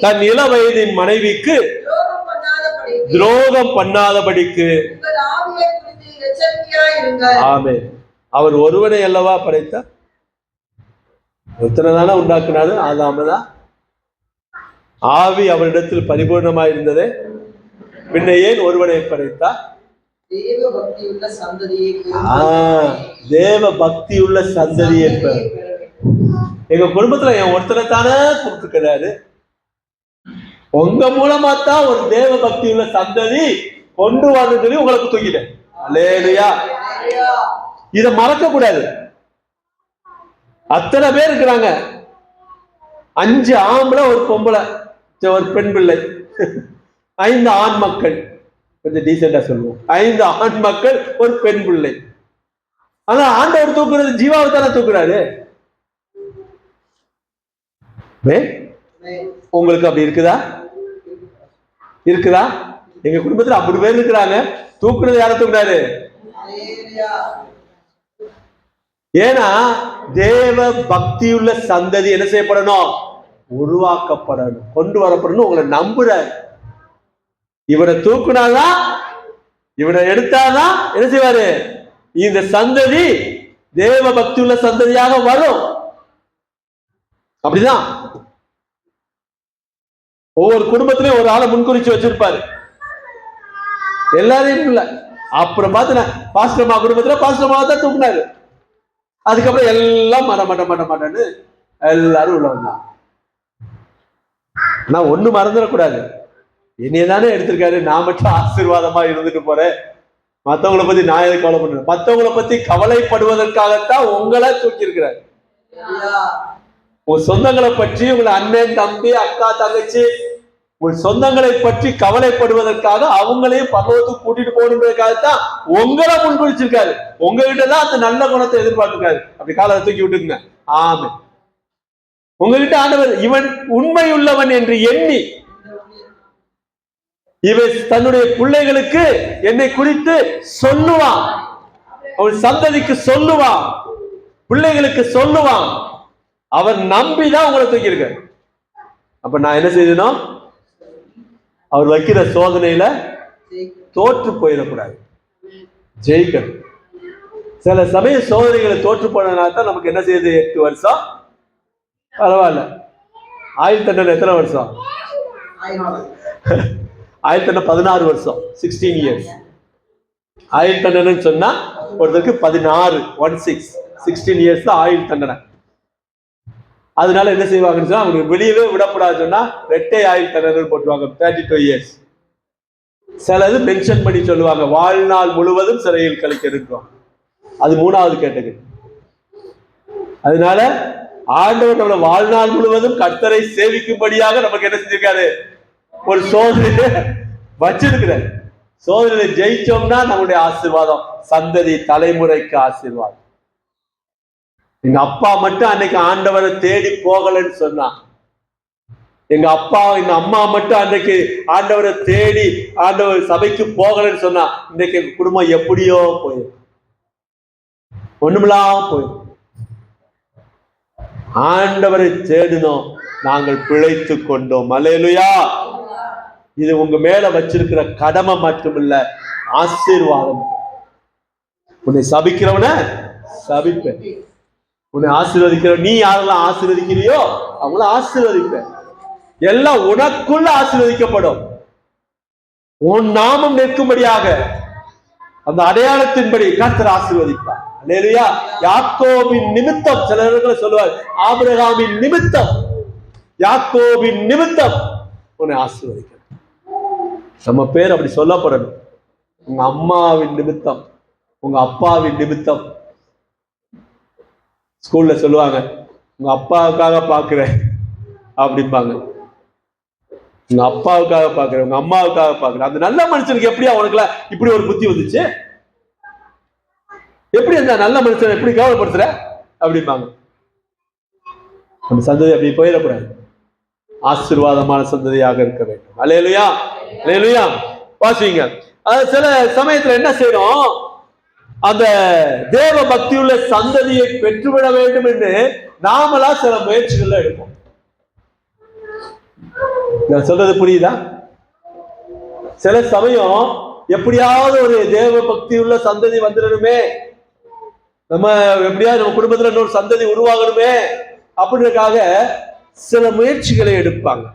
Speaker 1: தன் இள வயதின் மனைவிக்கு துரோகம் பண்ணாதபடிக்கு ஆமென். அவர் ஒருவனை அல்லவா படைத்தார்? எத்தனை தானே உண்டாக்குனாரு? ஆதாமதான். ஆவி அவரிடத்தில் பரிபூர்ணமாய் இருந்ததே, பின்ன ஏன் ஒருவனை படைத்தார்? தேவ பக்தியுள்ள சந்ததி என்பார். எங்க குடும்பத்துல என் ஒருத்தனை தானே கூப்பிட்டுக்கிறாரு, உங்க மூலமா தான் ஒரு தேவ பக்தியுள்ள சந்ததி கொண்டு வந்து சொல்லி உங்களுக்கு தூக்கிட்டேன். அல்லேலூயா. இத மறக்க கூடாது. அத்தனை பேர் இருக்கிறாங்க, 5 ஆம்பளை ஒரு பொம்பளை ஒரு பெண் பிள்ளை 5 ஆண் மக்கள், கொஞ்சம் டீசெண்டா சொல்லுவோம், 5 ஆண் மக்கள் ஒரு பெண் பிள்ளை. ஆனா ஆண்டவர் தூக்குறது ஜீவாவை தானே தூக்குறாரு. உங்களுக்கு அப்படி இருக்குதா? இருக்குதா? எங்க குடும்பத்துல அப்படி பேர் இருக்கிறாங்க. தூக்குறது யார தூக்குறாரு? ஏன்னா தேவ பக்தியுள்ள சந்ததி என்ன செய்யப்படணும்? உருவாக்கப்படணும், கொண்டு வரப்படணும். உங்களை நம்புறாரு. இவனை தூக்குனாதான், இவனை எடுத்தாதான் என்ன செய்வாரு? இந்த சந்ததி தேவ பக்தியுள்ள சந்ததியாக வரும். அப்படிதான் ஒவ்வொரு குடும்பத்திலையும் ஒரு ஆளை முன்குறிச்சு வச்சிருப்பாரு. எல்லாரையும் இல்ல. அப்புறம் பார்த்து பாஸ்டர்மா குடும்பத்துல பாஸ்டர்மா தான் தூக்குனாரு. அதுக்கப்புறம் எல்லாம் மட்டன்னு எல்லாரும் உள்ள வந்தாங்க. நான் ஒண்ணு மறந்துடக்கூடாது, என்னையதானே எடுத்திருக்காரு, நான் மட்டும் ஆசீர்வாதமா இருந்துட்டு போறேன், மத்தவங்களை பத்தி நான் எதை கவலை பண்றேன்? மத்தவங்களை பத்தி கவலைப்படுவதற்காகத்தான் உங்களை தூக்கி இருக்கிறார். உங்க சொந்தங்களை பற்றி, உங்களை அண்ணன் தம்பி அக்கா தங்கச்சி, உங்க சொந்தங்களை பற்றி கவலைப்படுவதற்காக அவங்களையும் பரலோகத்துக்கு கூட்டிட்டு போகணுன்றதுக்காகத்தான் உங்களை முன்குறிச்சிருக்காரு. உங்ககிட்ட தான் அந்த நல்ல குணத்தை எதிர்பார்த்திருக்காரு. அப்படி காலை தூக்கி விட்டுருங்க. ஆமே. உங்ககிட்ட ஆண்டவர் இவன் உண்மை உள்ளவன் என்று எண்ணி இவன் தன்னுடைய பிள்ளைகளுக்கு என்னை குறித்து சொல்லுவான், அவன் சந்ததிக்கு சொல்லுவான், பிள்ளைகளுக்கு சொல்லுவான். அவன் நம்பிதான் உங்களை தூக்கி இருக்க. அப்ப நான் என்ன செய்யணும்? அவர் வைக்கிற சோதனையில தோற்று போயிடக்கூடாது, ஜெயிக்கணும். சில சமய சோதனைகளை தோற்று போனதுனால தான் நமக்கு என்ன செய்யுது? 8 வருஷம் பரவாயில்ல. ஆயுள் தண்டனை எத்தனை வருஷம்? ஆயுள் தண்டனை 16 வருஷம், 16 இயர்ஸ். ஆயுள் தண்டனை சொன்னா ஒருத்தருக்கு 16 இயர்ஸ் தான் ஆயுள் தண்டனை. அதனால என்ன செய்வாங்கன்னு சொன்னா, அவங்களுக்கு வெளியவே விடக்கூடாது சொன்னா ரெட்டை ஆயுள் தண்டனை போட்டுருவாங்க, 32 இயர்ஸ். சிலது மென்ஷன் பண்ணி சொல்லுவாங்க, வாழ்நாள் முழுவதும் சிறையில் கழிக்க இருக்கும். அது 3வது கேட்டகரி. அதனால ஆண்டவர் நம்மள வாழ்நாள் முழுவதும் கர்த்தரை சேவிக்கும்படியாக நமக்கு என்ன செஞ்சிருக்காரு? ஒரு சோதனை வச்சிருக்கிறார். சோதனை ஜெயிச்சோம்னா நம்முடைய ஆசீர்வாதம், சந்ததி தலைமுறைக்கு ஆசீர்வாதம். எங்க அப்பா மட்டும் அன்னைக்கு ஆண்டவரை தேடி போகலன்னு சொன்னா, எங்க அப்பா எங்க அம்மா மட்டும் அன்னைக்கு ஆண்டவரை தேடி ஆண்டவர் சபைக்கு போகலன்னு சொன்னா, இன்னைக்கு எங்க குடும்பம் எப்படியோ போயிடும், ஒண்ணுமில்லாம் போயிடும். ஆண்டவரை தேடினோம், நாங்கள் பிழைத்து கொண்டோம். அல்லேலூயா. இது உங்க மேல வச்சிருக்கிற கடமை மட்டுமில்ல, ஆசீர்வாதம். உன்னை சபிக்கிறவன சபிப்பேன், உன்னை ஆசீர்வதிக்கிற நீ யாரெல்லாம் ஆசீர்வதிக்கிறியோ அவங்கள ஆசீர்வதிப்பேன். எல்லாம் உனக்குள்ள ஆசீர்வதிக்கப்படும். உன் நாமம் நிற்கும்படியாக அந்த அடையாளத்தின்படி கர்த்தர் ஆசீர்வதிப்பார். அல்லேலூயா. யாக்கோபின் நிமித்தம், சில இடத்துல சொல்லுவார், ஆபிரகாமின் நிமித்தம், யாக்கோபின் நிமித்தம் உன்னை ஆசீர்வதிக்க. நம்ம பேர் அப்படி சொல்லப்படணும். உங்க அம்மாவின் நிமித்தம், உங்க அப்பாவின் நிமித்தம். ஸ்கூல்ல சொல்லுவாங்க, உங்க அப்பாவுக்காக பாக்குறேன் அப்படிம்பாங்க. உங்க அப்பாவுக்காக பாக்குறேன், உங்க அம்மாவுக்காக பாக்குறேன். அந்த நல்ல மனுஷனுக்கு எப்படியா உனக்குல இப்படி ஒரு புத்தி வந்துச்சு? எப்படி அந்த நல்ல மனுஷன் எப்படி கவலைப்படுத்துற அப்படிம்பாங்க. அந்த சந்ததி அப்படி போயிடக்கூடாது. ஆசீர்வாதமான சந்ததியாக இருக்க வேண்டும். அல்லேலூயா, அல்லேலூயா. வாசிங்க. சில சமயத்துல என்ன செய்யறோம்? அந்த தேவ பக்தியுள்ள சந்ததியை பெற்றுவிட வேண்டும் என்று நாமளா சில முயற்சிகள்ல எடுப்போம். நான் சொல்றது புரியுதா? சில சமயம் எப்படியாவது ஒரு தேவ பக்தியுள்ள சந்ததி வந்துடணுமே, நம்ம எப்படியாவது நம்ம குடும்பத்துல இன்னொரு சந்ததி உருவாகணுமே அப்படின்றதுக்காக சில முயற்சிகளை எடுப்பாங்க.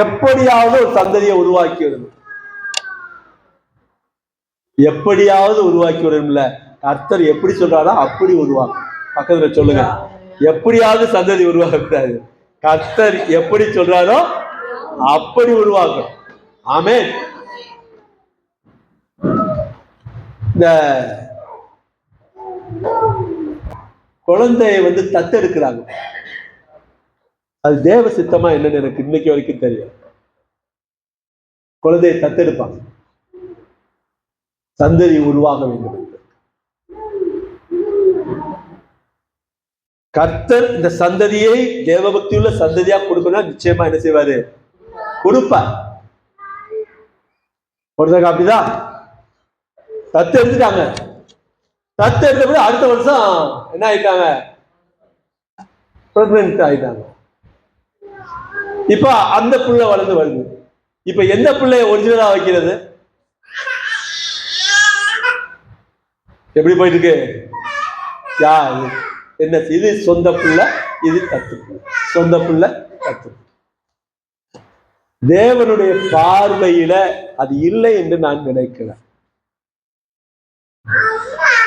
Speaker 1: எப்படியாவது ஒரு சந்ததியை உருவாக்கி விடணும், எப்படியாவது உருவாக்கி விடணும்ல. கர்த்தர் எப்படி சொல்றாரோ அப்படி உருவாக்கும். பக்கத்துல சொல்லுங்க, எப்படியாவது சந்ததி உருவாக்கக்கூடாது, கர்த்தர் எப்படி சொல்றாரோ அப்படி உருவாக்கும். ஆமென். இந்த குழந்தையை தத்தெடுக்கிறாங்க. அது தேவ சித்தமா என்னன்னு எனக்கு இன்னைக்கு வரைக்கும் தெரியும். குழந்தையை தத்தெடுப்பாங்க, சந்ததி உருவாக வேண்டும் என்று. கர்த்தர் இந்த சந்ததியை தேவபக்தியுள்ள சந்ததியா கொடுக்கணும், நிச்சயமா என்ன செய்வாரு? கொடுப்பார். ஒருத்தங்க அப்படிதான் தத்து எடுத்துட்டாங்க. தத்து எடுத்த அடுத்த வருஷம் என்ன ஆயிட்டாங்க? பிரெக்னன்ட் ஆயிட்டாங்க. இப்ப அந்த பிள்ளை வளர்ந்து வருது. இப்ப எந்த பிள்ளைய ஒரிஜினலா வைக்கிறது? எப்படி போயிட்டு இருக்கு? என்ன, இது சொந்த பிள்ளை, இது தத்து பிள்ளை. சொந்த பிள்ளை, தத்து. தேவனுடைய பார்வையில அது இல்லை என்று நான் நினைக்கிறேன்.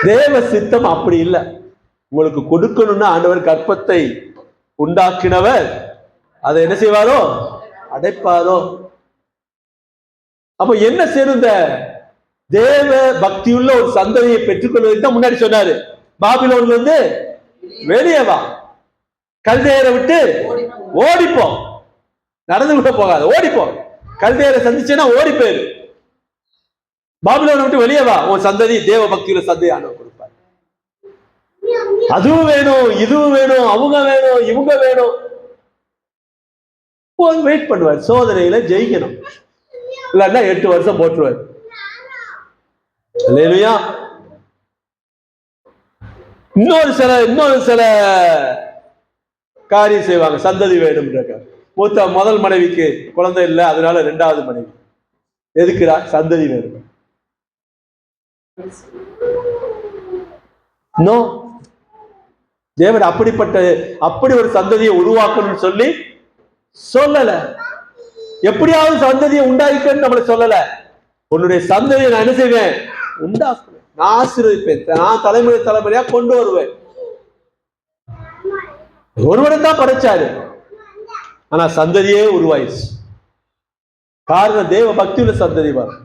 Speaker 1: தேவ சித்தம் அப்படி இல்லை. உங்களுக்கு கொடுக்கணும்னா ஆண்டவர் கற்பத்தை உண்டாக்கினவர் அதை என்ன செய்வாரோ? அடைப்பாரோ. அப்ப என்ன செய்யும்? இந்த தேவ பக்தியுள்ள ஒரு சந்ததியை பெற்றுக்கொள்வதை தான் முன்னாடி சொன்னாரு. பாபிலோன்ல இருந்து வெளியே வா, கல்தேயரை விட்டு ஓடிப்போ, நடந்து விட போகாது, ஓடிப்போ. கல்தேயரை சந்திச்சேன்னா ஓடி போயிரு. பாபிலோனை விட்டு வெளியே வா, உன் சந்ததி தேவ பக்தியுள்ள சந்ததி ஆண்டவர் கொடுப்பார். அதுவும் வேணும், இதுவும் வேணும், அவங்க வேணும், இவங்க வேணும். வெயிட் பண்ணுவார். சோதனையில ஜெயிக்கணும், இல்லன்னா 8 வருஷம் போட்டுருவார். அல்லேலூயா. இன்னொரு சில காரியம் செய்வாங்க. சந்ததி வேணும். முதல் மனைவிக்கு குழந்தை இல்லை, அதனால 2வது மனைவி எதுக்குறா? சந்ததி வேணும். தேவன் அப்படி ஒரு சந்ததியை உருவாக்கணும்னு சொல்லி சொல்லல. எப்படியாவது சந்ததியை உண்டாக்கணும்னு நம்மளை சொல்லல. உன்னுடைய சந்ததியை நான் என்ன செய்வேன்? உண்டாக்குவேன், நான் ஆசீர்வதிப்பேன், நான் தலைமுறையா கொண்டு வருவேன். ஒருவனை தான் படைச்சாரு, ஆனா சந்ததியே உருவாயிடுச்சு. காரணம் தேவ பக்தியுள்ள சந்ததி வரும்.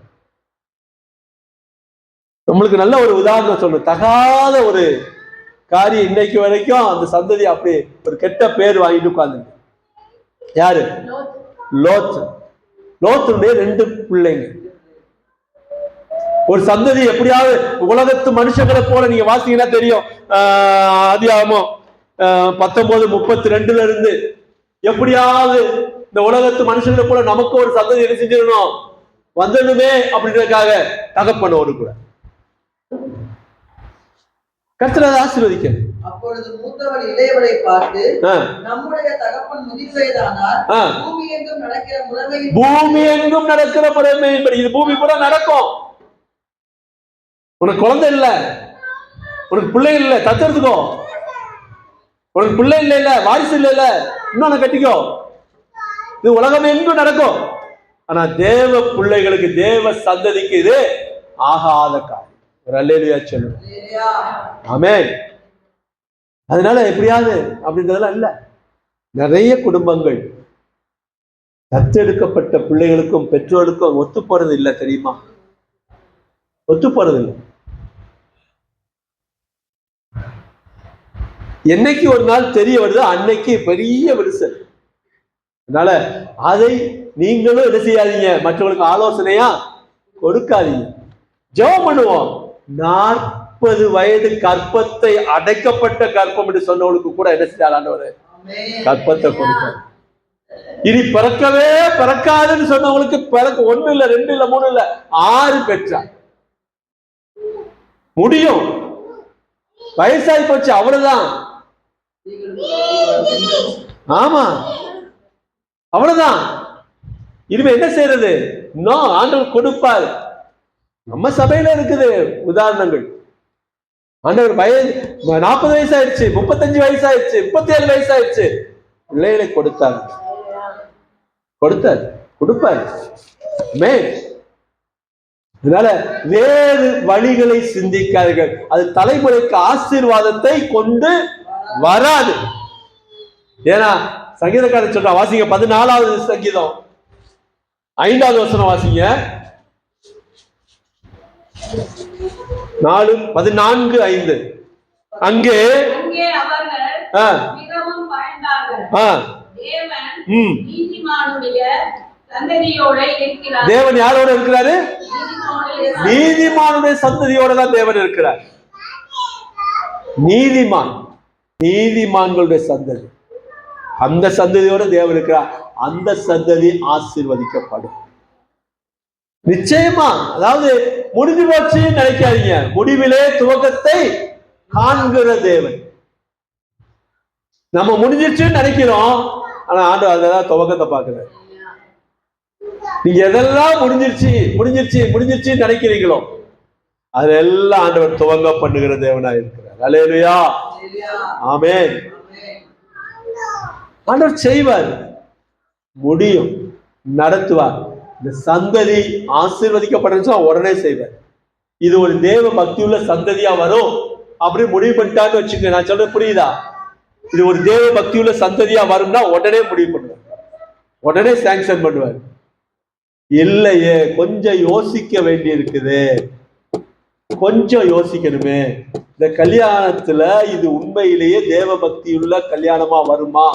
Speaker 1: நம்மளுக்கு நல்ல ஒரு உதாரணம் சொல்லணும். தகாத ஒரு காரியம் இன்னைக்கு வரைக்கும் அந்த சந்ததி அப்படி ஒரு கெட்ட பேர் வாங்கிட்டு உட்கார்ந்து. யாரு? லோத்துடைய 2 பிள்ளைங்க. ஒரு சந்ததி எப்படியாவது உலகத்து மனுஷங்களை போல, நீங்க வாசிங்கன்னா தெரியும், ஆதியாகமம் 19:32 இருந்து, எப்படியாவது இந்த உலகத்து மனுஷங்களை போல நமக்கு ஒரு சந்ததி என்ன செஞ்சிடணும், வந்துடுமே அப்படின்றதுக்காக தகப்பனோடு கூட கர்த்தர் ஆசீர்வதிக்க.
Speaker 4: அப்பொழுது மூத்தவள் இளையவளை பார்த்து, நம்முடைய தகப்பன் முதிர்வயதானார், பூமி எங்கும் நடக்கிற முறைமை என்பது இது பூமி பூரா நடக்கும். உனக்கு குழந்தை இல்ல, உனக்கு பிள்ளை இல்ல, தத்தெடுத்துக்கோ. உனக்கு பிள்ளை இல்ல, வாரிசு இல்ல, இன்னொன்னு கட்டிக்கோ. இது உலகம் எங்கும் நடக்கும். ஆனா தேவ பிள்ளைகளுக்கு, தேவ சந்ததிக்கு இது ஆகாத காரியம். ஒரு அல்லேலூயா சொல்லுங்க. ஆமென். அதனால எப்படியாவது அப்படின்றதெல்லாம் இல்ல. நிறைய குடும்பங்கள் தத்தெடுக்கப்பட்ட பிள்ளைகளுக்கும் பெற்றோருக்கும் ஒத்து போறது இல்லை, தெரியுமா? ஒத்து போறது இல்லை. என்னைக்கு ஒரு நாள் தெரிய வருது, அன்னைக்கு பெரிய விரிசல். அதனால அதை நீங்களும் என்ன செய்யாதீங்க, மற்றவங்களுக்கு ஆலோசனையா கொடுக்காதீங்க. ஜெபம் பண்ணுவோம். 40 வயது கற்பத்தை அடைக்கப்பட்ட கற்பம் என்று சொன்னவளுக்கு கூட என்ன செய்தார் ஆண்டவர்? கற்பத்தை கொடுத்தார். இனி பிறக்கவே பிறக்காதுன்னு சொன்னவங்களுக்கு பிறக்க 1 இல்ல, 2 இல்ல, 3 இல்ல, 6 பெற்றார். முடியும். வயசாகி போச்சு, அவ்வளவுதான். ஆமா, அவ்வளவுதான். இனிமே என்ன செய்யறது? இன்னும் ஆண்டவர் கொடுப்பார். நம்ம சபையில இருக்குது உதாரணங்கள். ஆண்டவர் 40 வயசாயிருச்சு, 35 வயசாயிருச்சு, 37 வயசாயிருச்சு, பிள்ளைகளை கொடுத்தார். கொடுப்பார். அதனால வேறு வழிகளை சிந்திக்காதீர்கள். அது தலைமுறைக்கு ஆசீர்வாதத்தை கொண்டு வராது. ஏன்னா சங்கீதக்காரன் சொல்றா, வாசிங்க 14வது சங்கீதம் 5வது வசனம் வாசிங்க. 14:5. அங்கே
Speaker 3: அவர்கள் மிகவும் பயந்தார்கள். தேவன்
Speaker 2: நீதிமானுடைய சந்ததியோட இருக்கிறார்.
Speaker 1: தேவன் யாரோட இருக்கிறாரு? நீதிமானுடைய சந்ததியோட தான் தேவன் இருக்கிறார். நீதிமான்களுடைய சந்ததி, அந்த சந்ததியோட தேவன் இருக்கிறார். அந்த சந்ததி ஆசீர்வதிக்கப்படும் நிச்சயமா. அதாவது முடிஞ்சு போச்சு நினைக்காதீங்க, முடிவிலே துவக்கத்தை காண்கிற தேவன். நம்ம முடிஞ்சிருச்சுன்னு நினைக்கிறோம், ஆனா ஆண்டவர் அதெல்லாம் துவக்கத்தை பார்க்கிறார். நீங்க எதெல்லாம் முடிஞ்சிருச்சு நினைக்கிறீங்களோ அதெல்லாம் ஆண்டவர் துவங்க பண்ணுகிற தேவனா இருக்கிறார். அல்லேலூயா, ஆமென். ஆண்டவர் செய்வார், முடியும், நடத்துவார். இந்த சந்ததி ஆசீர்வதிக்கப்பட்ட உடனே செய்வார். இது ஒரு தேவ பக்தியுள்ள சந்ததியா வரும் அப்படி முடிவு பண்ணிட்டான்னு வச்சுக்கோங்க. நான் சொல்றது புரியுதா? இது ஒரு தேவ பக்தியுள்ள சந்ததியா வரும்னா உடனே முடிவு பண்ணுவார், உடனே சாங்ஷன் பண்ணுவார். இல்லையே, கொஞ்சம் யோசிக்க வேண்டி இருக்குது, கொஞ்சம் யோசிக்கணுமே. இந்த கல்யாணத்துல இது உண்மையிலேயே தேவ பக்தியுள்ள கல்யாணமா வருமா,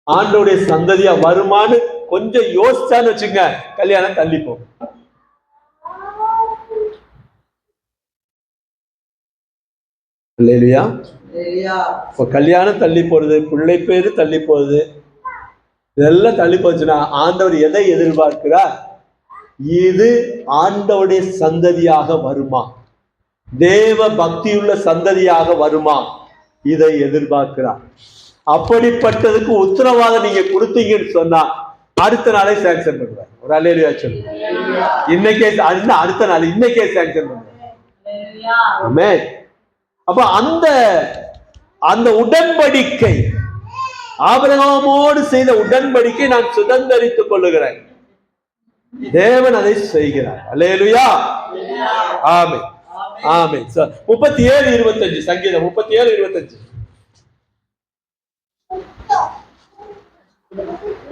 Speaker 1: ஆண்டோடைய சந்ததியா வருமானு கொஞ்சம் யோசிச்சான்னு வச்சுங்க, கல்யாணம் தள்ளிப்போம். இல்லையா? இப்ப கல்யாணம் தள்ளி போறது, பிள்ளை பேரு தள்ளி போகுது, இதெல்லாம் தள்ளி போச்சுன்னா ஆண்டவர் எதை எதிர்பார்க்கிறார்? இது ஆண்டவருடைய சந்ததியாக வருமா, தேவ பக்தியுள்ள சந்ததியாக வருமா, இதை எதிர்பார்க்கிறார். அப்படிப்பட்டதுக்கு உத்தரவாதம் நீங்க கொடுத்தீங்கன்னு சொன்னா அடுத்த நாளே சாங்ஷன் பண்ணுவார். ஒரு அல்லேலூயா சொல்லுங்க. இன்னைக்கே அடுத்த நாள் இன்னைக்கே சாங்ஷன் பண்ணுவார். ஆமென். அப்ப அந்த உடன்படிக்கை, ஆபிரகாமோடு செய்த உடன்படிக்கை நான் சுதந்தரித்துக் கொள்ளுகிறேன். தேவன் அதை செய்கிறார். அல்லேலூயா, ஆமென், ஆமென். 37:25 சங்கீதம் 37:25.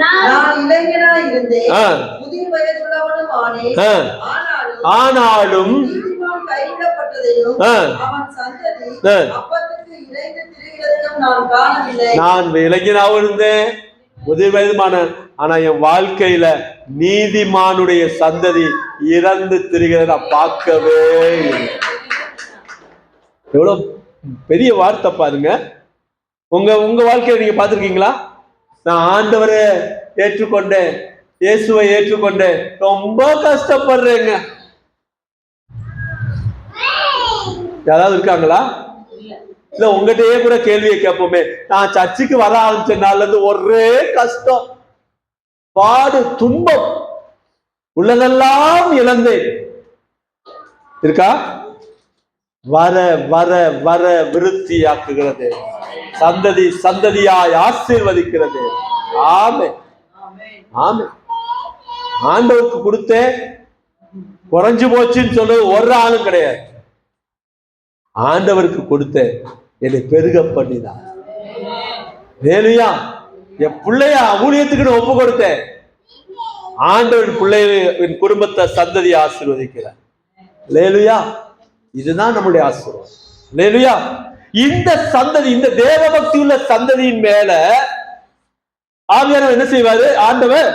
Speaker 4: நான் இளைஞனாய் இருந்தேன், முதிர் வயதுள்ளவனும் ஆனேன்.
Speaker 1: ஆனாலும்
Speaker 4: கைவிடப்பட்டதையும் அவன் சந்ததி அப்பத்துக்கு இறைந்து திரிகிறதையும் நான் காணவில்லை.
Speaker 1: நான் இளைஞனாவும் இருந்தேன், முதிர் வயதுமான, ஆனா என் வாழ்க்கையில நீதிமானுடைய சந்ததி இறந்து திரிகிறத பார்க்கவே இல்லை. எவ்வளவு பெரிய வார்த்தை பாருங்க. உங்க வாழ்க்கையில நீங்க பார்த்திருக்கீங்களா? நான் ஆண்டவரை ஏற்றுக்கொண்டேன், இயேசுவை ஏற்றுக்கொண்டேன், ரொம்ப கஷ்டப்படுறேங்க. யாராவது இருக்காங்களா? இல்ல உங்ககிட்டயே கூட கேள்வியை கேட்போமே, நான் சர்ச்சுக்கு வர ஆரம்பிச்ச நாள்ல இருந்து ஒரே கஷ்டம், பாடு, துன்பம், உள்ளதெல்லாம் இழந்தேன். இருக்கா? வர வர வர விருத்தியாக்குகிறது, சந்ததி சந்ததியாய் ஆசீர்வதிக்கிறது. ஆமென், ஆமென். ஆண்டவருக்கு கொடுத்தேன், குறைஞ்சு போச்சுன்னு சொல்றது ஒரு ஆளும் கிடையாது. ஆண்டவருக்கு கொடுத்தேன், என்னை பெருக பண்ணினார். வேலையா என் பிள்ளைய ஊழியத்துக்கு ஒப்பு கொடுத்தேன், ஆண்டவர் பிள்ளைய குடும்பத்தை சந்ததியை ஆசீர்வதிக்கிறார். லேலுயா, இதுதான் நம்முடைய ஆசீர்வாதம். லேலுயா, இந்த சந்ததி, இந்த தேவபக்தி உள்ள சந்ததியின் மேல ஆவியானவர் என்ன செய்வாரு? ஆண்டவர்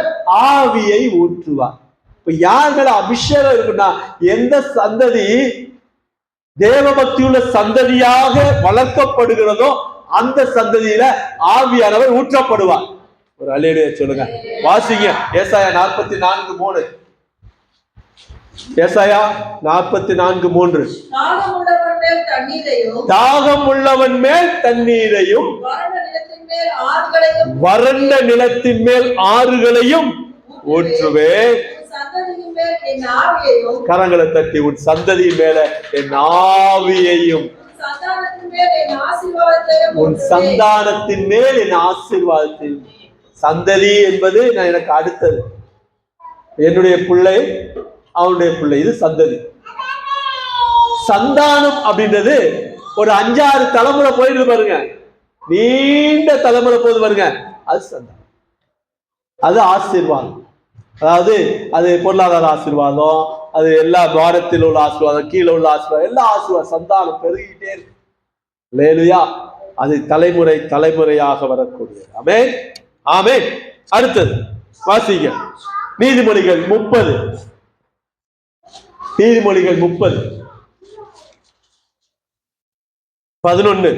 Speaker 1: ஆவியை ஊற்றுவார். இப்ப யார் மேல அபிஷேகம் இருக்குன்னா, எந்த சந்ததி தேவபக்தியுள்ள சந்ததியாக வளர்க்கப்படுகிறதோ அந்த சந்ததியில ஆவியானவர் ஊற்றப்படுவார். ஒரு அல்லேலூயா சொல்லுங்க. வாசிங்க ஏசாயா 44:3. ஏசாயா 44:3. தாகம் உள்ளவன் மேல் தண்ணீரையும் வறண்ட நிலத்தின் மேல் ஆறுகளையும் ஊற்றுவேன். கரங்களை தட்டி, உன் சந்ததி மேல என் ஆவியையும், உன் சந்தானத்தின் மேல் என் ஆசீர்வாதத்தையும். சந்ததி என்பது நான் எனக்கு அடுத்தது, என்னுடைய பிள்ளை, அவனுடைய பிள்ளை, இது சந்ததி. சந்தானம் அப்படின்றது ஒரு 5-6 தலைமுறை போயிட்டு பாருங்க, நீண்ட தலைமுறை போது பாருங்க, அது சந்தானம், அது ஆசீர்வாதம். அதாவது அது பொருளாதார ஆசீர்வாதம், அது எல்லா வாரத்தில் உள்ள ஆசீர்வாதம், கீழே உள்ள ஆசீர்வாதம், எல்லா ஆசீர்வாதம், சந்தானம் பெருகிட்டே இருக்கு. லேலுயா, அது தலைமுறை தலைமுறையாக வரக்கூடியது. ஆமென், ஆமென். அடுத்தது வாசிங்க நீதிமொழிகள் 30. நீதிமொழிகள் 30:11.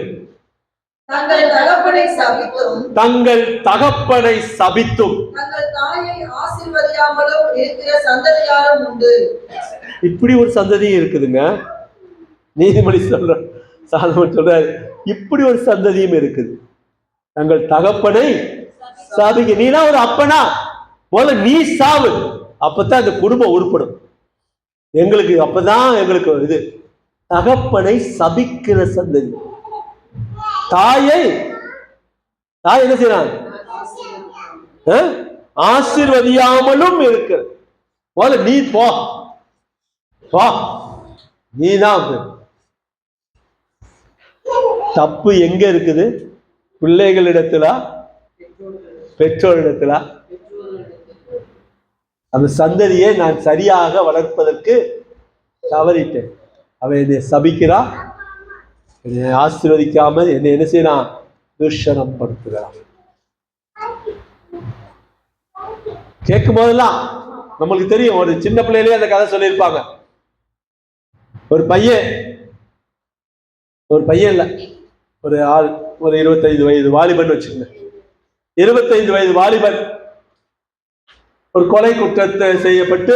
Speaker 4: தங்கள் தகப்பனை சபித்தும்
Speaker 1: தங்கள் தகப்பனை சபித்தும்
Speaker 4: தங்கள் தாயை ஆசீர்வதியாமலும் இருக்கிற சந்ததியாரும் உண்டு.
Speaker 1: இப்படி ஒரு சந்ததியும் இருக்குதுங்க. நீதிமொழி சாலமோன் சொல்றாரு, இப்படி ஒரு சந்ததியும் இருக்குது. தங்கள் தகப்பனை சாபிக்க. நீனா ஒரு அப்பனா, முதல்ல நீ சாவு, அப்பதான் அந்த குடும்பம் உருப்படும். எங்களுக்கு அப்பதான் எங்களுக்கு இது. தகப்பனை சபிக்கிற சந்ததி. தாய் என்ன செய்யறாங்க? ஆசீர்வதியாமலும் இருக்கு. முதல்ல நீ போ, நீதான். தப்பு எங்க இருக்குது? பிள்ளைகளிடத்துல, பெற்றோரிடத்துல. அந்த சந்ததியை நான் சரியாக வளர்ப்பதற்கு தவறிட்டேன். அவன் என்னை சபிக்கிறா, என்னை ஆசீர்வதிக்காம என்னை என்ன செய்யறான்? தூஷணம் படுத்துகிறான். கேட்கும் போதெல்லாம் நம்மளுக்கு தெரியும். ஒரு சின்ன பிள்ளையிலேயே அந்த கதை சொல்லியிருப்பாங்க. ஒரு பையன் இல்ல, ஒரு 25 வயது வாலிபன் வச்சுக்கோங்க. 25 வயது வாலிபன் ஒரு கொலை குற்றத்தை செய்யப்பட்டு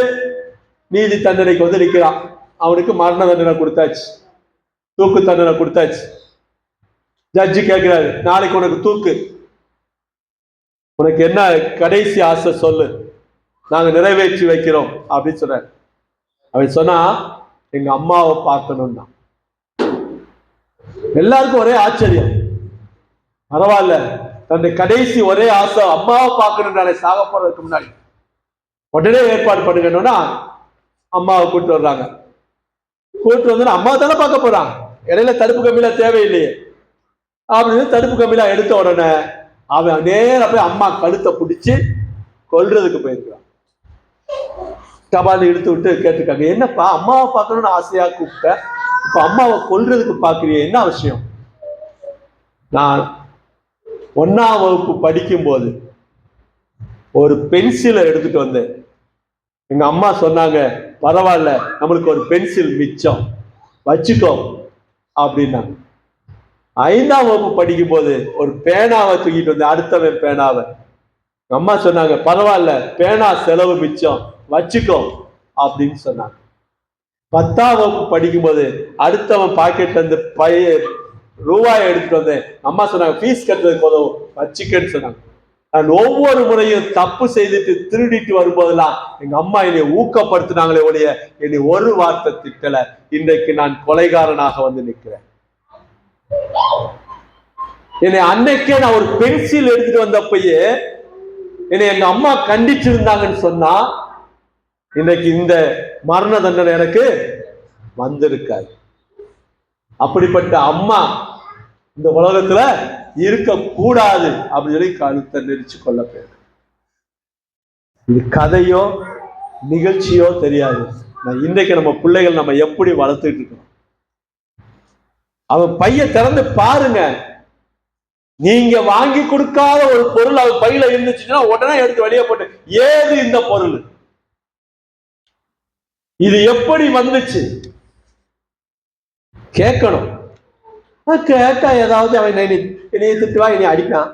Speaker 1: நீதி தண்டனைக்கு வந்து நிற்கிறான். அவனுக்கு மரண தண்டனை கொடுத்தாச்சு, தூக்கு தண்டனை கொடுத்தாச்சு. ஜட்ஜி கேட்கிறாரு, நாளைக்கு உனக்கு தூக்கு, உனக்கு என்ன கடைசி ஆசை சொல்லு, நாங்க நிறைவேற்றி வைக்கிறோம் அப்படின்னு சொல்றாரு. அவன் சொன்னா, எங்க அம்மாவை பார்க்கணும் தான். எல்லாருக்கும் ஒரே ஆச்சரியம். பரவாயில்ல, தன்னுடைய கடைசி ஒரே ஆசை அம்மாவை பார்க்கணும், சாக போறதுக்கு முன்னாடி உடனே ஏற்பாடு பண்ணுங்கன்னா அம்மாவை கூப்பிட்டு வர்றாங்க. கூப்பிட்டு வந்து அம்மா தானே பார்க்க போறாங்க, இடையில தடுப்பு கம்பியில தேவையில்லையே அப்படின்னு தடுப்பு கம்பியில எடுத்த உடனே அவன் நேரா போய் அம்மா கழுத்தை பிடிச்சு கொல்றதுக்கு போயிருக்கான். கபாலி இழுத்து விட்டு கேட்டிருக்காங்க, என்னப்பா அம்மாவை பார்க்கணும்னு ஆசையா கூப்பிட்ட, இப்ப அம்மாவை கொல்றதுக்கு பாக்குறிய, என்ன அவசியம்? நான் 1ஆம் வகுப்பு படிக்கும் போது ஒரு பென்சிலை எடுத்துட்டு வந்தேன். எங்க அம்மா சொன்னாங்க, பரவாயில்ல, நம்மளுக்கு ஒரு பென்சில் மிச்சம், வச்சுக்கோ அப்படின்னாங்க. 5ஆம் வகுப்பு படிக்கும் போது ஒரு பேனாவை தூக்கிட்டு வந்தேன், அடுத்தவன் பேனாவை. அம்மா சொன்னாங்க, பரவாயில்ல, பேனா செலவு மிச்சம், வச்சுக்கோ அப்படின்னு சொன்னாங்க. 10ஆம் வகுப்பு படிக்கும் போது அடுத்தவன் பாக்கெட்ல இருந்து ரூபாயை எடுத்துட்டு வந்தேன். அம்மா சொன்னாங்க, ஃபீஸ் கட்டுறதுக்கு போதும், வச்சுக்கன்னு சொன்னாங்க. நான் ஒவ்வொரு முறையும் தப்பு செய்துட்டு திருடிட்டு வரும்போதெல்லாம் எங்க அம்மா என்னை ஊக்கப்படுத்தினாங்களே ஒழிய என்னை ஒரு வார்த்தை திட்டல. இன்றைக்கு நான் கொலைகாரனாக வந்து நிற்கிறேன். என்னை அன்னைக்கே நான் ஒரு பென்சில் எடுத்துட்டு வந்தப்பயே என்னை எங்க அம்மா கண்டிச்சு இருந்தாங்கன்னு சொன்னா இன்னைக்கு இந்த மரண தண்டனை எனக்கு வந்திருக்காது. அப்படிப்பட்ட அம்மா இந்த உலகத்துல இருக்க கூடாது அப்படின்னு சொல்லி கழுத்தை நெரிச்சு கொள்ள போயிரு. இது கதையோ நிகழ்ச்சியோ தெரியாது. இன்றைக்கு நம்ம பிள்ளைகள் நம்ம எப்படி வளர்த்துட்டு இருக்கோம். அவன் பைய திறந்து பாருங்க. நீங்க வாங்கி கொடுக்காத ஒரு பொருள் அவன் பையில இருந்துச்சுன்னா உடனே எடுத்து வெளியே போட்டு, ஏது இந்த பொருள், இது எப்படி வந்துச்சு கேட்கணும். கேட்டா ஏதாவது அவன் என்னைய திட்டுவா, என்னை அடிப்பான்.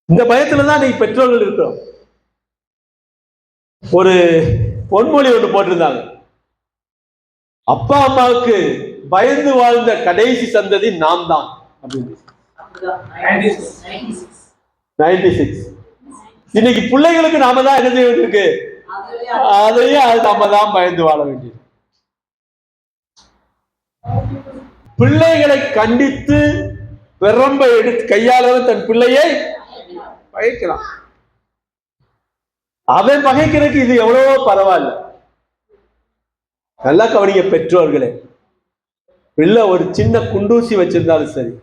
Speaker 1: இந்த பயத்துலதான் நீ பெற்றோர்கள் இருக்கிறோம். ஒரு பொன்மொழி ஒன்று போட்டிருந்தாங்க, அப்பா அம்மாவுக்கு பயந்து வாழ்ந்த கடைசி சந்ததி நாம் தான் அப்படின்னு. 96. இன்னைக்கு பிள்ளைகளுக்கு நாம தான் என்ன செய்ய வேண்டியிருக்கு, அதையும் நாம தான் பயந்து வாழ வேண்டியது. பிள்ளைகளை கண்டித்து பெரம்பை எடுத்து கையாளவன் தன் பிள்ளையை பகைக்கிறான். அவன் பகைக்கிறதுக்கு இது எவ்வளவோ பரவாயில்ல. நல்லா கவனிங்க பெற்றோர்களே. பிள்ளை ஒரு சின்ன குண்டூசி வச்சிருந்தாலும் சரி,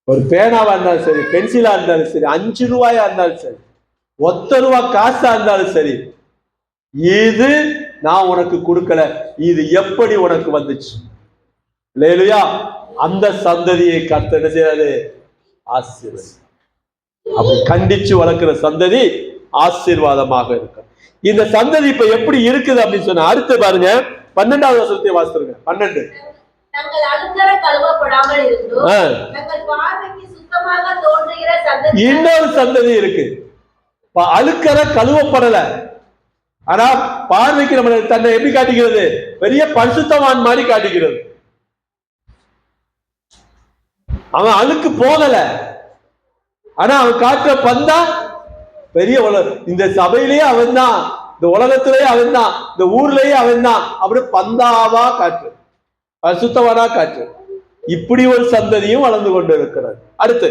Speaker 1: ஒரு பேனாவா இருந்தாலும் சரி, பென்சிலா இருந்தாலும் சரி, 5 ரூபாயா இருந்தாலும் சரி, 1 ரூபா காசா இருந்தாலும் சரி, இது நான் உனக்கு கொடுக்கல, இது எப்படி உனக்கு வந்துச்சு? அல்லேலூயா. அந்த சந்ததியை கர்த்தர் என்ன செய்யறாரு? ஆசீர்வாதம். அப்படி கண்டிச்சு வளர்க்கிற சந்ததி ஆசீர்வாதமாக இருக்கும். இந்த சந்ததி இப்ப எப்படி இருக்குது அப்படின்னு சொன்னா, அடுத்து பாருங்க 12வது வசனத்தை வாசித்துருங்க. 12.
Speaker 3: தங்கள் அழுத்தர கழுவப்படாமல் இருந்தும் தங்கள் பார்வைக்கு சுத்தமாக தோன்றுகிற சந்ததி.
Speaker 1: இன்னொரு சந்ததி இருக்கு, அழுக்கற கழுவப்படல, ஆனா பார்வைக்கு நம்ம தன்னை எப்படி காட்டிக்கிறது? பெரிய பரிசுத்தவான் மாதிரி காட்டிக்கிறது. அவன் அழுக்கு போகல, ஆனா அவன் காட்டுற பந்தா பெரிய இந்த சபையிலேயே அவன் தான், இந்த உலகத்திலேயே அவன் தான், இந்த ஊர்லயே அவன் தான். அப்படி பந்தாவா காற்று, பரிசுத்தவானா காற்று. இப்படி ஒரு சந்ததியும் வளர்ந்து கொண்டு இருக்கிறது. அடுத்து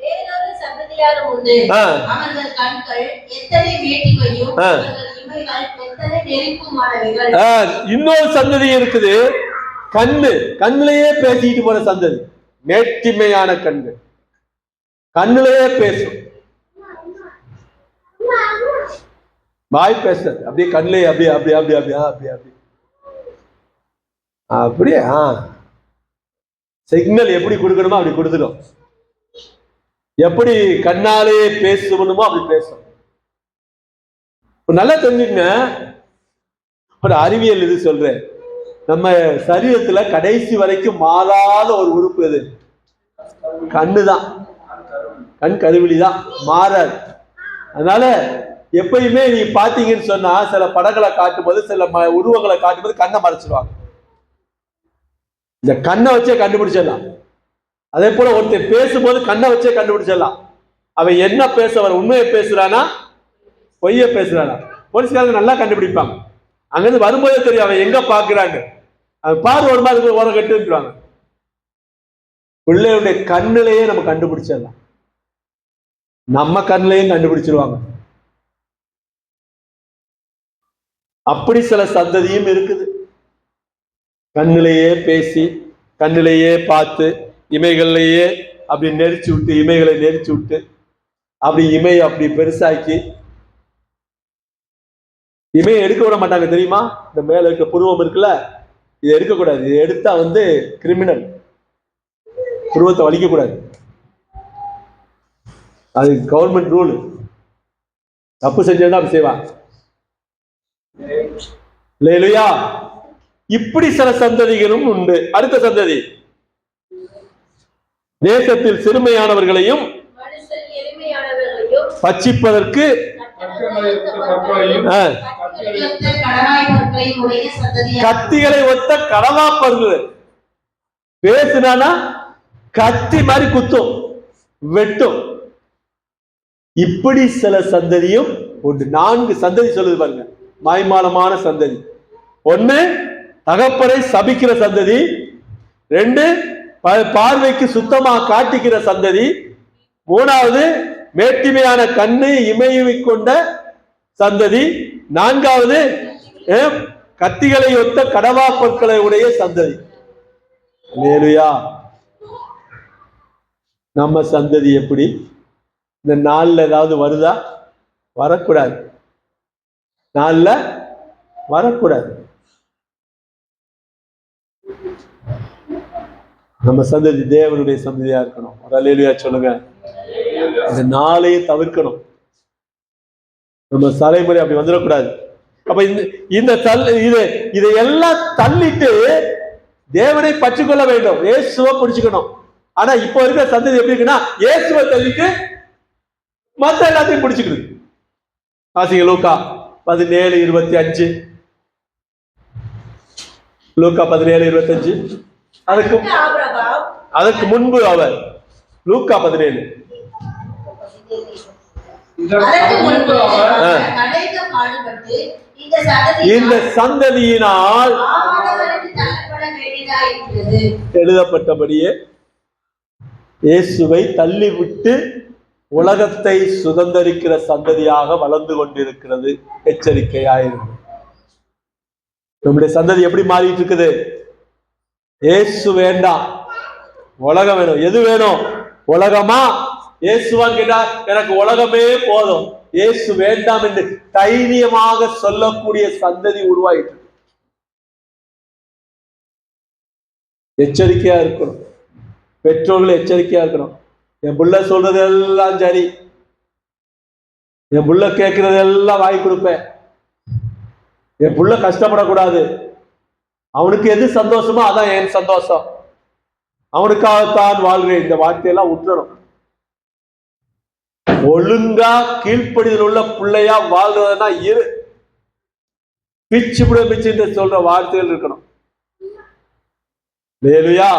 Speaker 3: வேறொரு சந்ததியாரும் உண்டு. அவர்கள் கண்கள் எத்தனை வேட்டிமையும் அவர்கள் இமைகள் எத்தனை நெருப்புமானவைகள்.
Speaker 1: இன்னொரு சந்ததி இருக்குது, கண்ணுலயே பேசிட்டு போற சந்ததி. மேட்டிமையான கண்கள், கண்ணுலயே பேசும், வாய் பேசுறது அப்படியே கண்ணுலயே அப்படியே அப்படியே அப்படியே அப்படியே அப்படியே அப்படியே அப்படியே சிக்னல் எப்படி கொடுக்கணுமோ அப்படி கொடுத்துடும். எப்படி கண்ணாலே பேசணுமோ அப்படி பேசும். நல்லா தெரிஞ்சுங்க, ஒரு அறிவியல் இது சொல்றேன். நம்ம சரீரத்துல கடைசி வரைக்கும் மாறாத ஒரு உறுப்பு எது? கண்ணுதான். கண் கருவிழிதான், மாறாது. அதனால எப்பயுமே நீ பாத்தீங்கன்னு சொன்னா, சில படங்களை காட்டும்போது, சில உருவங்களை காட்டும்போது கண்ணை மறைச்சிருவாங்க. இந்த கண்ணை வச்சே கண்டுபிடிச்சிடலாம். அதே போல ஒருத்தர் பேசும்போது கண்ணை வச்சே கண்டுபிடிச்சிடலாம். அவன் என்ன பேச வர, உண்மையை பேசுறானா பொய்ய பேசுறானா. போலீஸ்காரங்க நல்லா கண்டுபிடிப்பாங்க. அங்கிருந்து வரும்போதே தெரியும் அவன் எங்க பாக்குறாங்க. அவன் பார்வை ஒரு மாதிரி உரம் கட்டுவாங்க. பிள்ளையுடைய கண்ணிலேயே நம்ம கண்டுபிடிச்சிடலாம், நம்ம கண்ணிலையும் கண்டுபிடிச்சிருவாங்க. அப்படி சில சந்ததியும் இருக்குது. கண்ணிலேயே பேசி, கண்ணிலேயே பார்த்து, இமைகள்லையே அப்படி நெரிச்சு விட்டு, இமைகளை நெரிச்சு விட்டு, அப்படி இமையை அப்படி பெருசாக்கி, இமையை எடுக்க விட மாட்டாங்க தெரியுமா? இந்த மேல இருக்க புருவம் இருக்குல்ல, இதை எடுக்கக்கூடாது. இதை எடுத்தா கிரிமினல். புருவத்தை வலிக்கக்கூடாது, அது கவர்மெண்ட் ரூல். தப்பு செஞ்சா அப்படி செய்வாங்க. இல்லையா? இப்படி சில சந்ததிகளும் உண்டு. அடுத்த சந்ததி, தேசத்தில் சிறுமையானவர்களையும் பட்சிப்பதற்கு கத்திகளை ஒத்த கடவாப்பர்கள். பேசுனா கத்தி மாதிரி குத்தும், வெட்டும். இப்படி சில சந்ததியும் உண்டு. 4 சந்ததி சொல்லுது பாருங்க, மாய்மாலமான சந்ததி. 1 தகப்பனை சபிக்கிற சந்ததி, 2 பார்வைக்கு சுத்தமா காட்டிக்கிற சந்ததி, 3வது மேட்டிமையான கண்ணு இமையை கொண்ட சந்ததி, 4வது கத்திகளை ஒத்த கடவா பொருட்களை உடைய சந்ததி. அல்லேலூயா. நம்ம சந்ததி எப்படி? இந்த நாள்ல ஏதாவது வருதா? வரக்கூடாது. நாள்ல வரக்கூடாது. நம்ம சந்ததி தேவனுடைய சந்ததியா இருக்கணும். அல்லேலூயா சொல்லுங்க. இந்த நாளையும் தவிர்க்கணும். நம்ம தலைமுறை அப்படி வந்துடக்கூடாது. அப்ப இதையெல்லாம் தள்ளிட்டு தேவனை பற்றிக்கொள்ள வேண்டும், இயேசுவை பிடிச்சுக்கணும். ஆனா இப்ப இருக்கிற சந்ததி எப்படி இருக்குன்னா, இயேசுவை தள்ளிட்டு மத்த எல்லாத்தையும் பிடிச்சுக்கிறது. வாசிங்க லூக்கா 17:25. லூக்கா 17:25. அதற்கு முன்பு அவர் லூக்கா 17. இந்த சந்ததியினால் எழுதப்பட்டபடியே இயேசுவை தள்ளிவிட்டு உலகத்தை சுதந்தரிக்கிற சந்ததியாக வளர்ந்து கொண்டிருக்கிறது. எச்சரிக்கையாயிருக்கு. நம்முடைய சந்ததி எப்படி மாறிட்டு இருக்குது? இயேசு வேண்டாம், உலகம் வேணும். எது வேணும்? உலகமா இயேசுவான்னு கேட்டா எனக்கு உலகமே போதும், இயேசு வேண்டாம் என்று தைரியமாக சொல்லக்கூடிய சந்ததி உருவாயிட்டு. எச்சரிக்கையா இருக்கணும். பெற்றோர்கள் எச்சரிக்கையா இருக்கணும். என் புள்ள சொல்றது எல்லாம் சரி, என் புள்ள கேட்கறது எல்லாம் வாங்கி கொடுப்பேன், என் புள்ள கஷ்டப்படக்கூடாது, அவனுக்கு எது சந்தோஷமோ அதான் என் சந்தோஷம், அவனுக்காகத்தான் வாழ்கிறேன், இந்த வார்த்தையெல்லாம் விட்டுறணும். ஒழுங்கா கீழ்ப்படிதல் உள்ள பிள்ளையா வாழ்றதுன்னா இரு, பிச்சு பிடிச்சு சொல்ற வார்த்தைகள் இருக்கணும். ஹல்லேலூயா.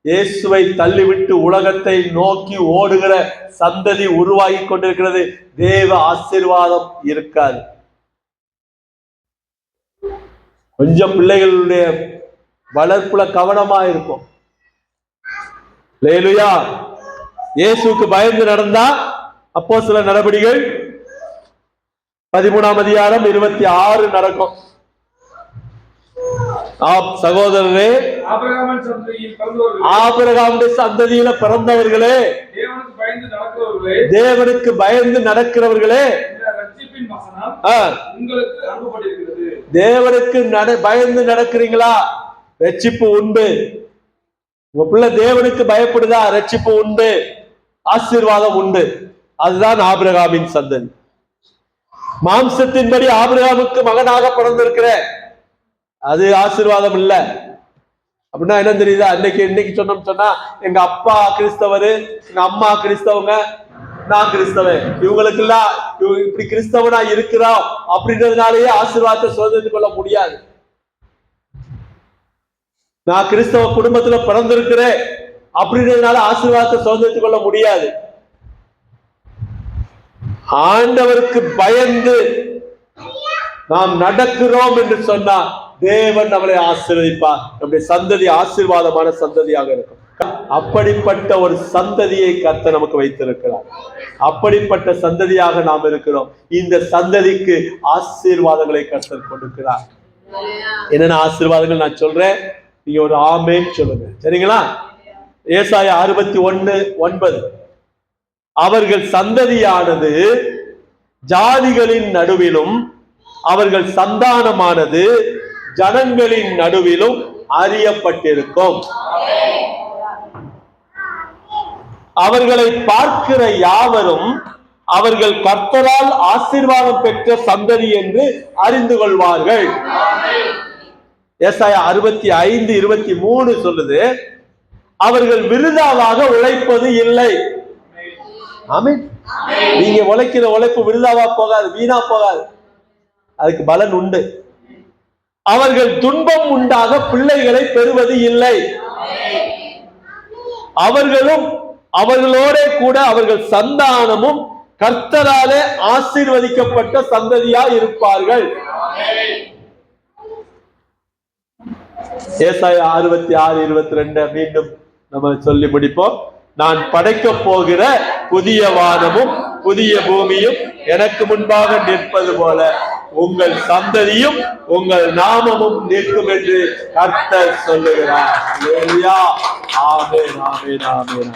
Speaker 1: இயேசுவை தள்ளிவிட்டு உலகத்தை நோக்கி ஓடுகிற சந்ததி உருவாகி கொண்டிருக்கிறது. தேவ ஆசீர்வாதம் இருக்காது. கொஞ்சம் பிள்ளைகளுடைய வளர்ப்புல கவனமா இருக்கும். ஹல்லேலூயா. இயேசுவுக்கு பயந்து நடந்தா அப்போஸ்தலர் நடபடிகள் 13ஆம் அதிகாரம் 26 நடக்கும். சகோதரரே, ஆபிரகாமுடைய சந்ததியில பிறந்தவர்களே, தேவனுக்கு பயந்து நடக்கிறவர்களே, தேவனுக்கு பயந்து நடக்கிறீங்களா? ரட்சிப்பு உண்டு. உங்க பிள்ளை தேவனுக்கு பயப்படுதா? ரட்சிப்பு உண்டு, ஆசீர்வாதம் உண்டு. அதுதான் ஆபிரகாமின் சந்ததி. மாம்சத்தின்படி ஆபிரகாமுக்கு மகனாக பிறந்திருக்கிற அது ஆசீர்வாதம் இல்ல. அப்படின்னா என்ன தெரியுதா? இன்னைக்கு சொன்னோம் சொன்னா, எங்க அப்பா கிறிஸ்தவரு, எங்க அம்மா கிறிஸ்தவங்க, நான் கிறிஸ்தவன், இவங்களுக்கு எல்லாம் இப்படி கிறிஸ்தவனா இருக்கிறோம் அப்படின்றதுனாலயே ஆசீர்வாதத்தை சுதந்திரித்துக் கொள்ள முடியாது. நான் கிறிஸ்தவ குடும்பத்துல பிறந்திருக்கிறேன் அப்படின்றதுனால ஆசீர்வாதத்தை சுதந்திரித்துக் கொள்ள முடியாது. ஆண்டவருக்கு பயந்து நாம் நடக்கிறோம் என்று சொன்னா தேவன் நம்மளை ஆசீர்வதிப்பார். நம்முடைய சந்ததி ஆசீர்வாதமான சந்ததியாக இருக்கும். அப்படிப்பட்ட ஒரு சந்ததியை கர்த்தர் நமக்கு வைத்திருக்கிறார். அப்படிப்பட்ட சந்ததியாக நாம் இருக்கிறோம். இந்த சந்ததிக்கு ஆசீர்வாதங்களை கர்த்தர் கொடுக்கிறார். என்னென்ன ஆசீர்வாதங்கள் நான் சொல்றேன், நீங்க ஒரு ஆமென் சொல்லுங்க, சரிங்களா? ஏசாயா 61:9, அவர்கள் சந்ததியானது ஜாதிகளின் நடுவிலும் அவர்கள் சந்தானமானது ஜனங்களின் நடுவிலும் அறியப்பட்டிருக்கும். அவர்களை பார்க்கிற யாவரும் அவர்கள் கர்த்தரால் ஆசீர்வாதம் பெற்ற சந்ததி என்று அறிந்து கொள்வார்கள். ஏசாயா 65:23 சொல்லுது, அவர்கள் விருதாவாக உழைப்பது இல்லை. ஆமென். நீங்க உழைக்கிற உழைப்பு விருதாவா போகாது, வீணா போகாது, அதுக்கு பலன் உண்டு. அவர்கள் துன்பம் உண்டாக பிள்ளைகளை பெறுவது இல்லை. அவர்களும் அவர்களோட கூட அவர்கள் சந்தானமும் கர்த்தராலே ஆசீர்வதிக்கப்பட்ட சந்ததியா இருப்பார்கள். ஏசாயா 66:22 மீண்டும் நம்ம சொல்லி முடிப்போம். நான் படைக்க போகிற புதிய வானமும் புதிய பூமியும் எனக்கு முன்பாக நிற்பது போல உங்கள் சந்ததியும் உங்கள் நாமமும் நிற்கும் என்று கர்த்தர் சொல்லுகிறார். ஆமென், ஆமென், ஆமென்.